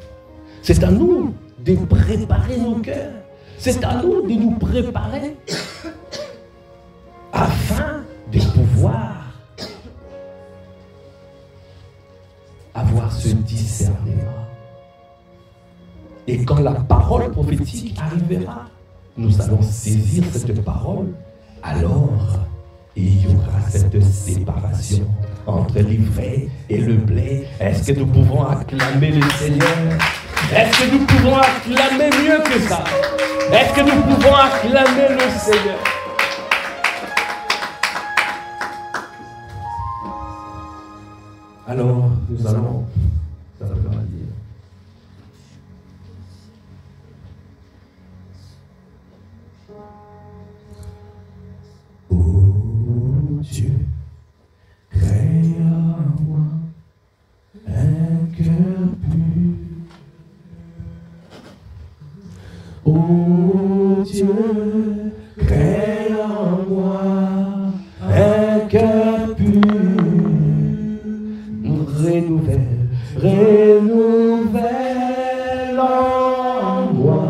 C'est à nous de préparer nos cœurs. C'est à nous de nous préparer afin de pouvoir avoir ce discernement. Et quand la parole prophétique arrivera, nous allons saisir cette parole, alors il y aura cette séparation entre l'ivraie et le blé. Est-ce que nous pouvons acclamer le Seigneur? Est-ce que nous pouvons acclamer mieux que ça? Est-ce que nous pouvons acclamer le Seigneur? Alors, nous allons simplement dire. Oh Dieu, crée en moi un cœur pur. Oh Dieu, crée en moi un cœur pur. Renouvelle en moi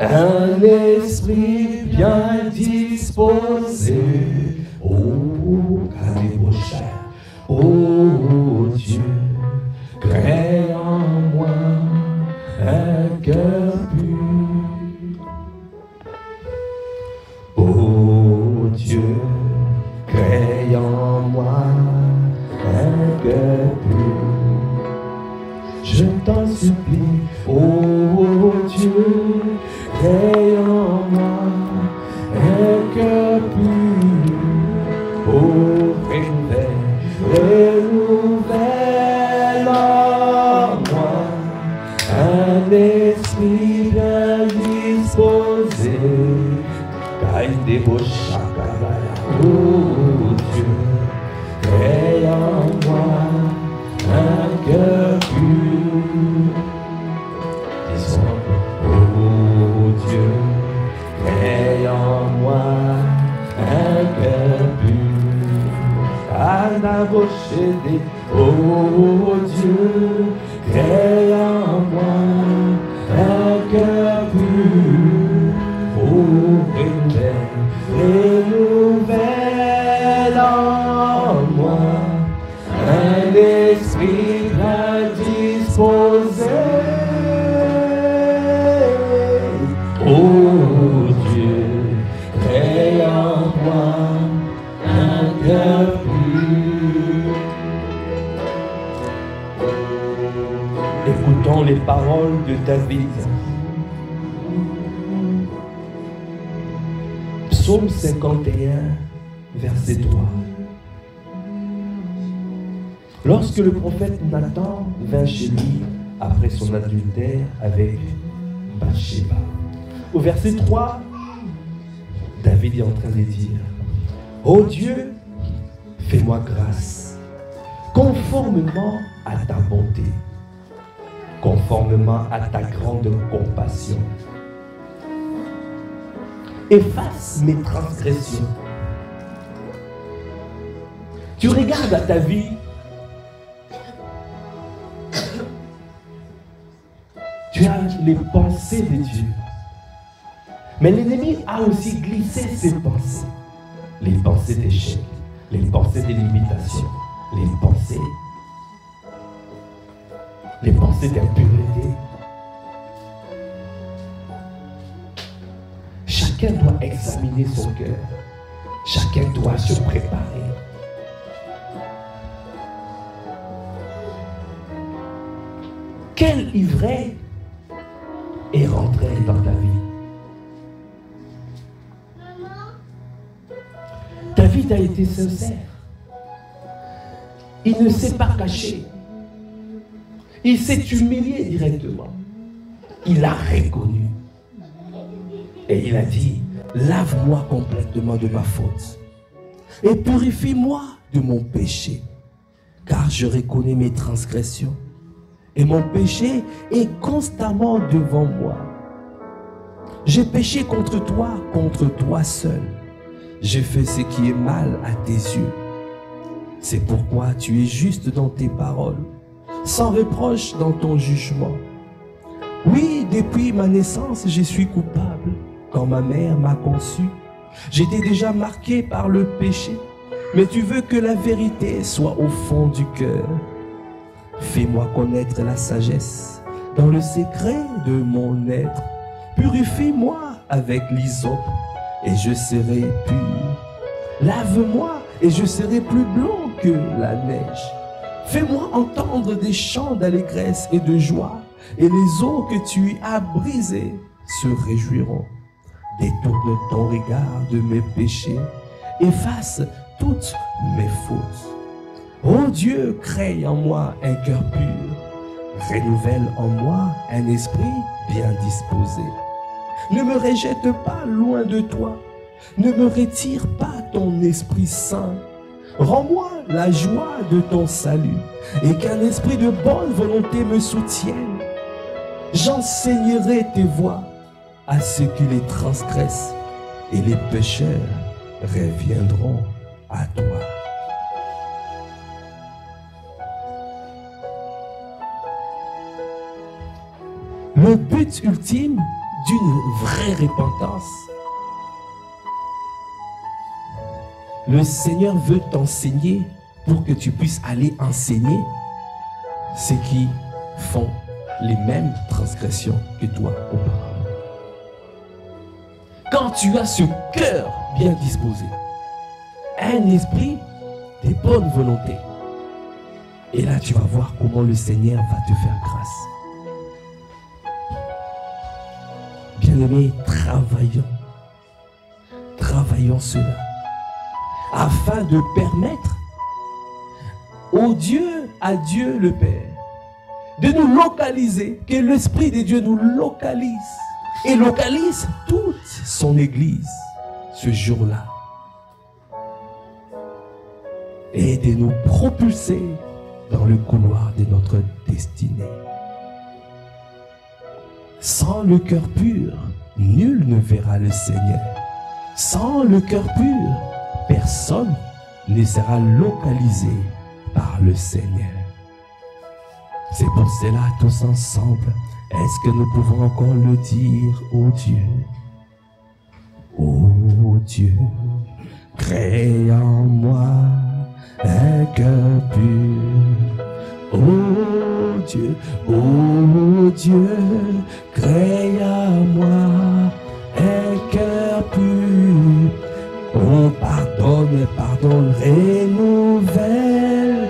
un esprit bien disposé. Oh, Kadébosha, oh Dieu, crée en moi un cœur pur. Oh Dieu, crée en moi un cœur pur. Je t'en supplie, oh Dieu, crée en moi un cœur pur. Oh, renouvelle en moi un esprit bien disposé. Oh Dieu, crée en moi un cœur pur. Disons, oh Dieu, crée en moi un cœur pur. Anaboshede, oh Dieu, crée en moi un cœur pur. Oh, renouvelle en moi un esprit bien disposé. de David. Psaume 51, verset 3. Lorsque le prophète Nathan vint chez lui après son adultère avec Bathsheba. Au verset 3, David est en train de dire: ô Dieu, fais-moi grâce, conformément à ta bonté, conformément à ta grande compassion. Efface mes transgressions. Tu regardes à ta vie, tu as les pensées de Dieu. Mais l'ennemi a aussi glissé ses pensées. Les pensées d'échec, les pensées de limitation, les pensées d'impureté. Chacun doit examiner son cœur. Chacun doit se préparer. Quel ivraie est rentré dans ta vie? David a été sincère. Il ne s'est pas caché. Il s'est humilié directement. Il a reconnu. Et il a dit: lave-moi complètement de ma faute et purifie-moi de mon péché, car je reconnais mes transgressions et mon péché est constamment devant moi. J'ai péché contre toi seul. J'ai fait ce qui est mal à tes yeux. C'est pourquoi tu es juste dans tes paroles, sans reproche dans ton jugement. Oui, depuis ma naissance, je suis coupable. Quand ma mère m'a conçu, j'étais déjà marqué par le péché. Mais tu veux que la vérité soit au fond du cœur. Fais-moi connaître la sagesse dans le secret de mon être. Purifie-moi avec l'hysope et je serai pur. Lave-moi et je serai plus blanc que la neige. Fais-moi entendre des chants d'allégresse et de joie, et les eaux que tu as brisées se réjouiront. Détourne ton regard de mes péchés, efface toutes mes fautes. Ô Dieu, crée en moi un cœur pur, renouvelle en moi un esprit bien disposé. Ne me rejette pas loin de toi, ne me retire pas ton Esprit Saint. Rends-moi la joie de ton salut et qu'un esprit de bonne volonté me soutienne. J'enseignerai tes voies à ceux qui les transgressent et les pécheurs reviendront à toi. Le but ultime d'une vraie repentance, le Seigneur veut t'enseigner pour que tu puisses aller enseigner ceux qui font les mêmes transgressions que toi auparavant. Quand tu as ce cœur bien disposé, un esprit de bonne volonté, et là tu vas voir comment le Seigneur va te faire grâce. Bien-aimés, travaillons cela, afin de permettre à Dieu le Père, de nous localiser, que l'Esprit de Dieu nous localise et localise toute son Église ce jour-là, et de nous propulser dans le couloir de notre destinée. Sans le cœur pur, nul ne verra le Seigneur. Sans le cœur pur, personne ne sera localisé par le Seigneur. C'est pour cela, tous ensemble, est-ce que nous pouvons encore le dire, ô Dieu? Ô Dieu, crée en moi un cœur pur. Ô Dieu, crée en moi un cœur pur. Oh, pardonne, renouvelle.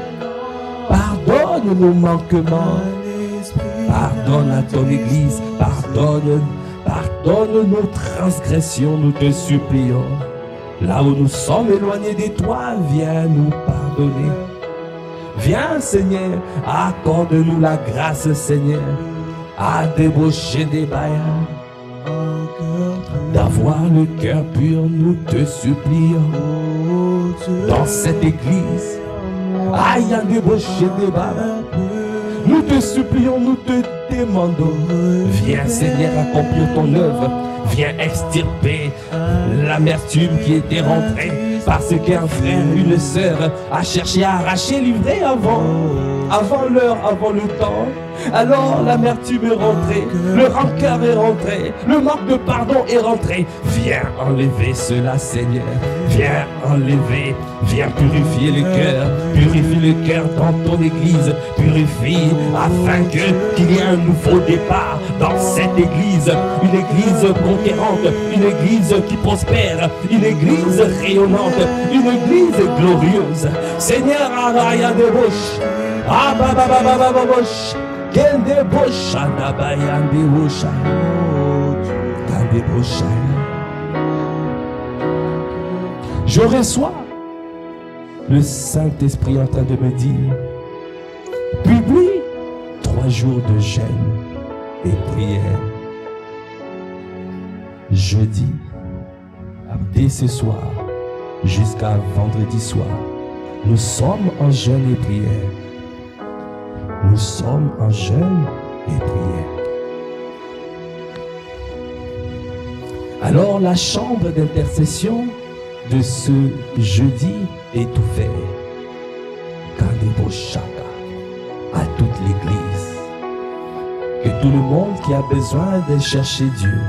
Pardonne nos manquements. Pardonne Pardonne à ton Église, pardonne nos transgressions, nous te supplions. Là où nous sommes éloignés de toi, viens nous pardonner. Viens, Seigneur, accorde-nous la grâce, Seigneur, à débaucher des baïens, d'avoir le cœur pur, nous te supplions. Dans cette église, aïe, à débaucher des baïens, nous te supplions, nous te demandons. Viens, Seigneur, accomplir ton œuvre. Viens extirper l'amertume qui était rentrée parce qu'un frère, une sœur a cherché à arracher l'ivraie avant l'heure, avant le temps. Alors l'amertume est rentrée, le rancœur est rentré, le manque de pardon est rentré. Viens enlever cela, Seigneur. Viens enlever, viens purifier le cœur. Purifie le cœur dans ton église. Purifie afin qu'il y ait un nouveau départ dans cette église. Une église conquérante, une église qui prospère, une église rayonnante, une église glorieuse. Seigneur, araya de bouche. Ah, babababababosh. Quel débauche, anabayan débauche. Quel débauche. Je reçois le Saint-Esprit en train de me dire, publie 3 jours de jeûne et prière. Jeudi, dès ce soir, jusqu'à vendredi soir, nous sommes en jeûne et prière. Nous sommes en jeûne et prière. Alors la chambre d'intercession de ce jeudi est ouverte. Kandebo Chaka à toute l'église. Que tout le monde qui a besoin de chercher Dieu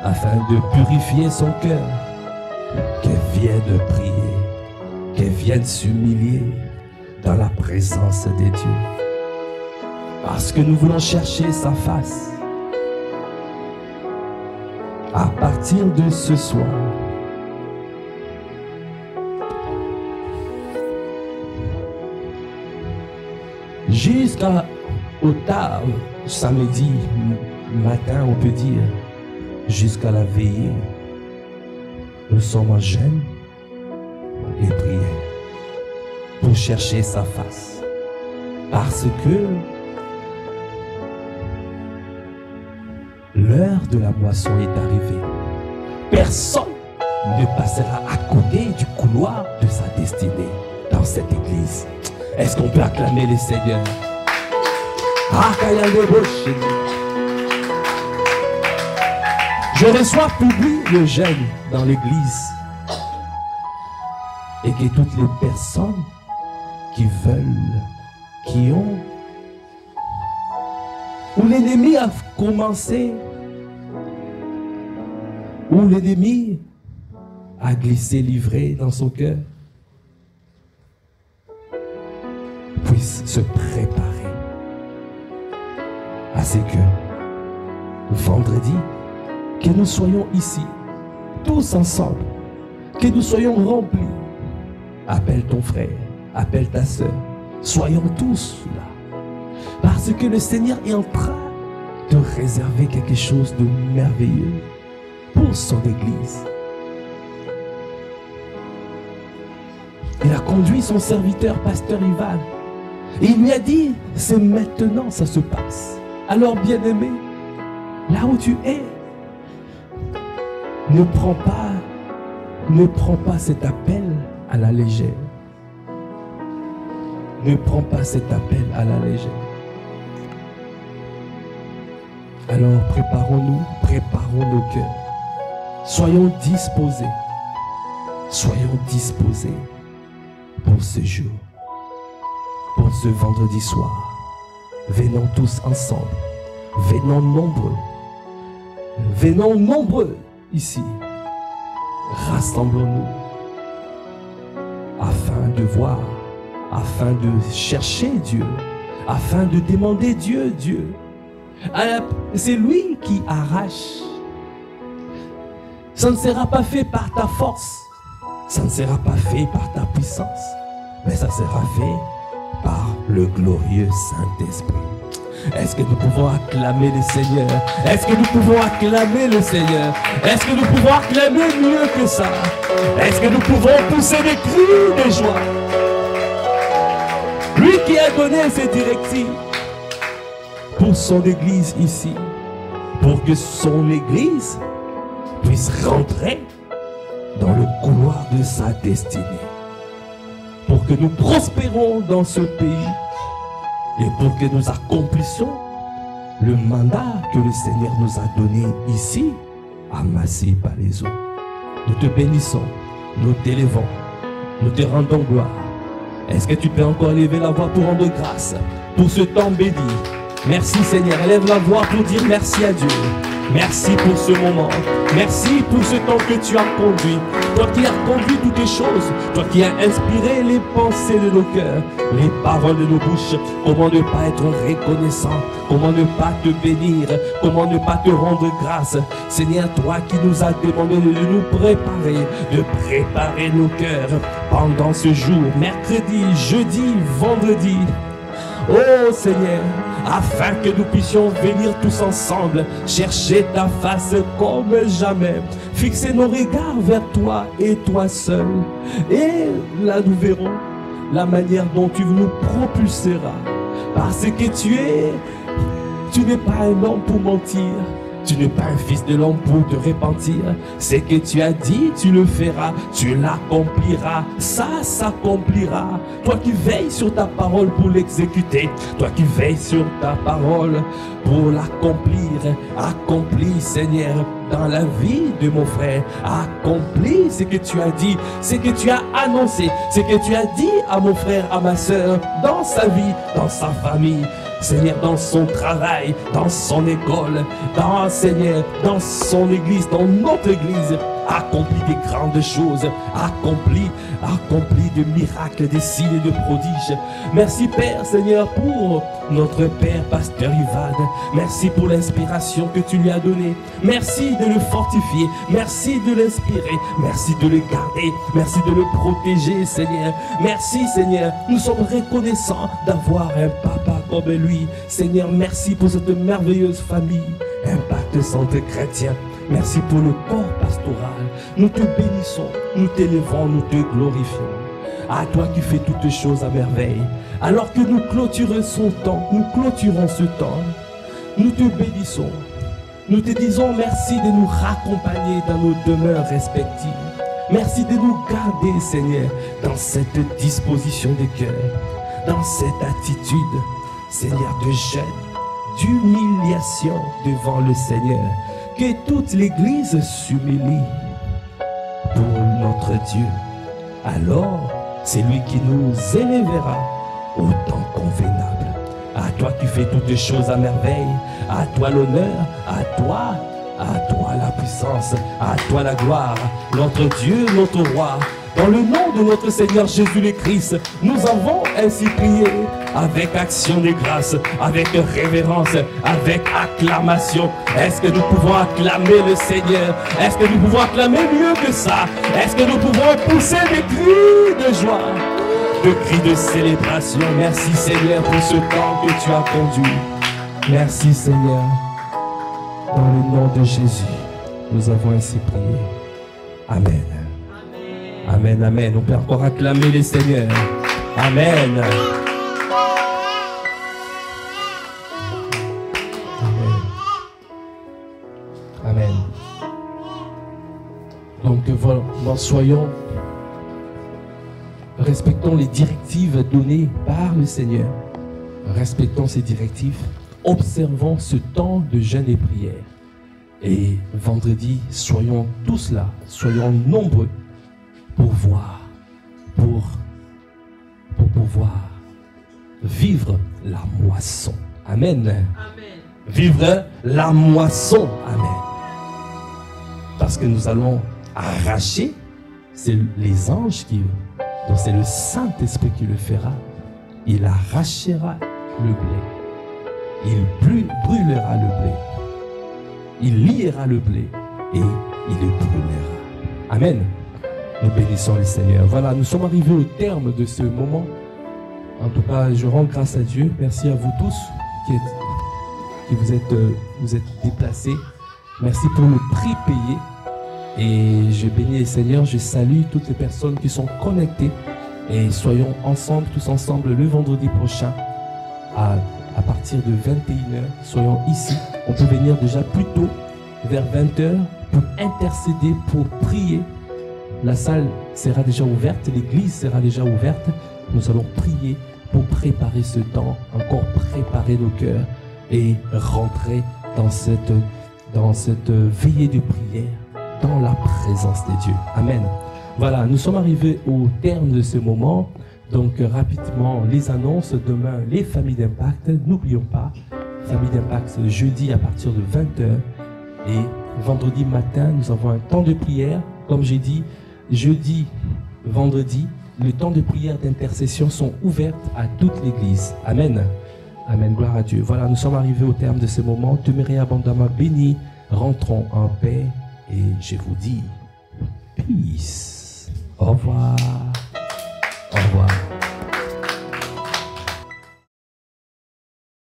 afin de purifier son cœur, qu'elle vienne prier, qu'elle vienne s'humilier dans la présence de Dieu. Parce que nous voulons chercher sa face. À partir de ce soir, jusqu'au tard, samedi matin, on peut dire, jusqu'à la veillée, nous sommes en jeûne et prière pour chercher sa face. Parce que l'heure de la moisson est arrivée. Personne ne passera à côté du couloir de sa destinée dans cette église. Est-ce qu'on peut acclamer les seigneurs? Je reçois public le jeûne dans l'église. Et que toutes les personnes qui veulent, qui ont, où l'ennemi a commencé, où l'ennemi a glissé l'ivraie dans son cœur, puisse se préparer à ce que vendredi, que nous soyons ici, tous ensemble, que nous soyons remplis. Appelle ton frère, appelle ta soeur, soyons tous là. Parce que le Seigneur est en train de réserver quelque chose de merveilleux pour son église. Il a conduit son serviteur, pasteur Ivan, et il lui a dit, c'est maintenant ça se passe. Alors bien-aimé, là où tu es, ne prends pas cet appel à la légère. Ne prends pas cet appel à la légère. Alors préparons-nous, préparons nos cœurs. Soyons disposés pour ce jour, pour ce vendredi soir. Venons tous ensemble, venons nombreux ici. Rassemblons-nous afin de voir, afin de chercher Dieu, afin de demander Dieu. C'est lui qui arrache. Ça ne sera pas fait par ta force, ça ne sera pas fait par ta puissance, mais ça sera fait par le glorieux Saint-Esprit. Est-ce que nous pouvons acclamer le Seigneur? Est-ce que nous pouvons acclamer le Seigneur? Est-ce que nous pouvons acclamer mieux que ça? Est-ce que nous pouvons pousser des cris de joie? Lui qui a donné ses directives pour son Église ici, pour que son Église puisse rentrer dans le couloir de sa destinée, pour que nous prospérons dans ce pays et pour que nous accomplissions le mandat que le Seigneur nous a donné ici, à Massy Palaiseau. Nous te bénissons, nous t'élevons, nous te rendons gloire. Est-ce que tu peux encore élever la voix pour rendre grâce pour ce temps béni? Merci Seigneur, élève la voix pour dire merci à Dieu. Merci pour ce moment. Merci pour ce temps que tu as conduit. Toi qui as conduit toutes les choses. Toi qui as inspiré les pensées de nos cœurs, les paroles de nos bouches. Comment ne pas être reconnaissant? Comment ne pas te bénir? Comment ne pas te rendre grâce? Seigneur, toi qui nous as demandé de nous préparer, de préparer nos cœurs pendant ce jour, mercredi, jeudi, vendredi. Oh Seigneur, afin que nous puissions venir tous ensemble, chercher ta face comme jamais, fixer nos regards vers toi et toi seul. Et là nous verrons la manière dont tu nous propulseras. Parce que tu n'es pas un homme pour mentir. Tu n'es pas un fils de l'homme pour te repentir. Ce que tu as dit, tu le feras, tu l'accompliras, ça s'accomplira. Toi qui veilles sur ta parole pour l'exécuter, toi qui veilles sur ta parole pour l'accomplir, accomplis Seigneur dans la vie de mon frère, accomplis ce que tu as dit, ce que tu as annoncé, ce que tu as dit à mon frère, à ma soeur, dans sa vie, dans sa famille. Seigneur, dans son travail, dans son école, Seigneur, dans son église, dans notre église, accomplis des grandes choses, accomplis de miracles, des signes et de prodiges. Merci Père, Seigneur, pour notre Père, Pasteur Ivan. Merci pour l'inspiration que tu lui as donnée. Merci de le fortifier, merci de l'inspirer, merci de le garder, merci de le protéger, Seigneur. Merci, Seigneur, nous sommes reconnaissants d'avoir un papa comme lui. Seigneur, merci pour cette merveilleuse famille, Impact Centre Chrétien. Merci pour le corps pastoral. Nous te bénissons, nous t'élevons, nous te glorifions. À toi qui fais toutes choses à merveille. Alors que nous clôturons ce temps, nous te bénissons. Nous te disons merci de nous raccompagner dans nos demeures respectives. Merci de nous garder, Seigneur, dans cette disposition de cœur, dans cette attitude, Seigneur, de jeûne, d'humiliation devant le Seigneur. Que toute l'Église s'humilie pour notre Dieu. Alors, c'est lui qui nous élèvera au temps convenable. À toi qui fais toutes les choses à merveille, à toi l'honneur, à toi la puissance, à toi la gloire, notre Dieu, notre roi. Dans le nom de notre Seigneur Jésus le Christ, nous avons ainsi prié avec action de grâce, avec révérence, avec acclamation. Est-ce que nous pouvons acclamer le Seigneur? Est-ce que nous pouvons acclamer mieux que ça? Est-ce que nous pouvons pousser des cris de joie, des cris de célébration? Merci Seigneur pour ce temps que tu as conduit. Merci Seigneur. Dans le nom de Jésus, nous avons ainsi prié. Amen. Amen, amen. On peut encore acclamer les seigneurs. Amen. Amen. Amen. Donc, voilà, respectons les directives données par le Seigneur. Respectons ces directives. Observons ce temps de jeûne et prière. Et vendredi, soyons tous là, soyons nombreux pour voir, pour pouvoir vivre la moisson. Amen. Amen. Vivre la moisson. Amen. Parce que nous allons arracher, c'est les anges qui, donc c'est le Saint-Esprit qui le fera. Il arrachera le blé. Il brûlera le blé. Il liera le blé et il le brûlera. Amen. Nous bénissons le Seigneur. Voilà, nous sommes arrivés au terme de ce moment. En tout cas, je rends grâce à Dieu. Merci à vous tous qui êtes qui vous êtes déplacés. Merci pour le prix payé. Et je bénis le Seigneur, je salue toutes les personnes qui sont connectées. Et soyons ensemble, tous ensemble, le vendredi prochain, à partir de 21h. Soyons ici. On peut venir déjà plus tôt, vers 20h, pour intercéder, pour prier. La salle sera déjà ouverte, l'église sera déjà ouverte. Nous allons prier pour préparer ce temps, encore préparer nos cœurs et rentrer dans cette veillée de prière, dans la présence de Dieu. Amen. Voilà, nous sommes arrivés au terme de ce moment. Donc rapidement, les annonces. Demain, les familles d'impact. N'oublions pas, famille d'impact jeudi à partir de 20h. Et vendredi matin, nous avons un temps de prière. Comme j'ai dit, jeudi, vendredi, les temps de prière d'intercession sont ouverts à toute l'église. Amen. Amen, gloire à Dieu. Voilà, nous sommes arrivés au terme de ce moment. Demeurez abondamment bénis. Rentrons en paix. Et je vous dis, peace. Au revoir.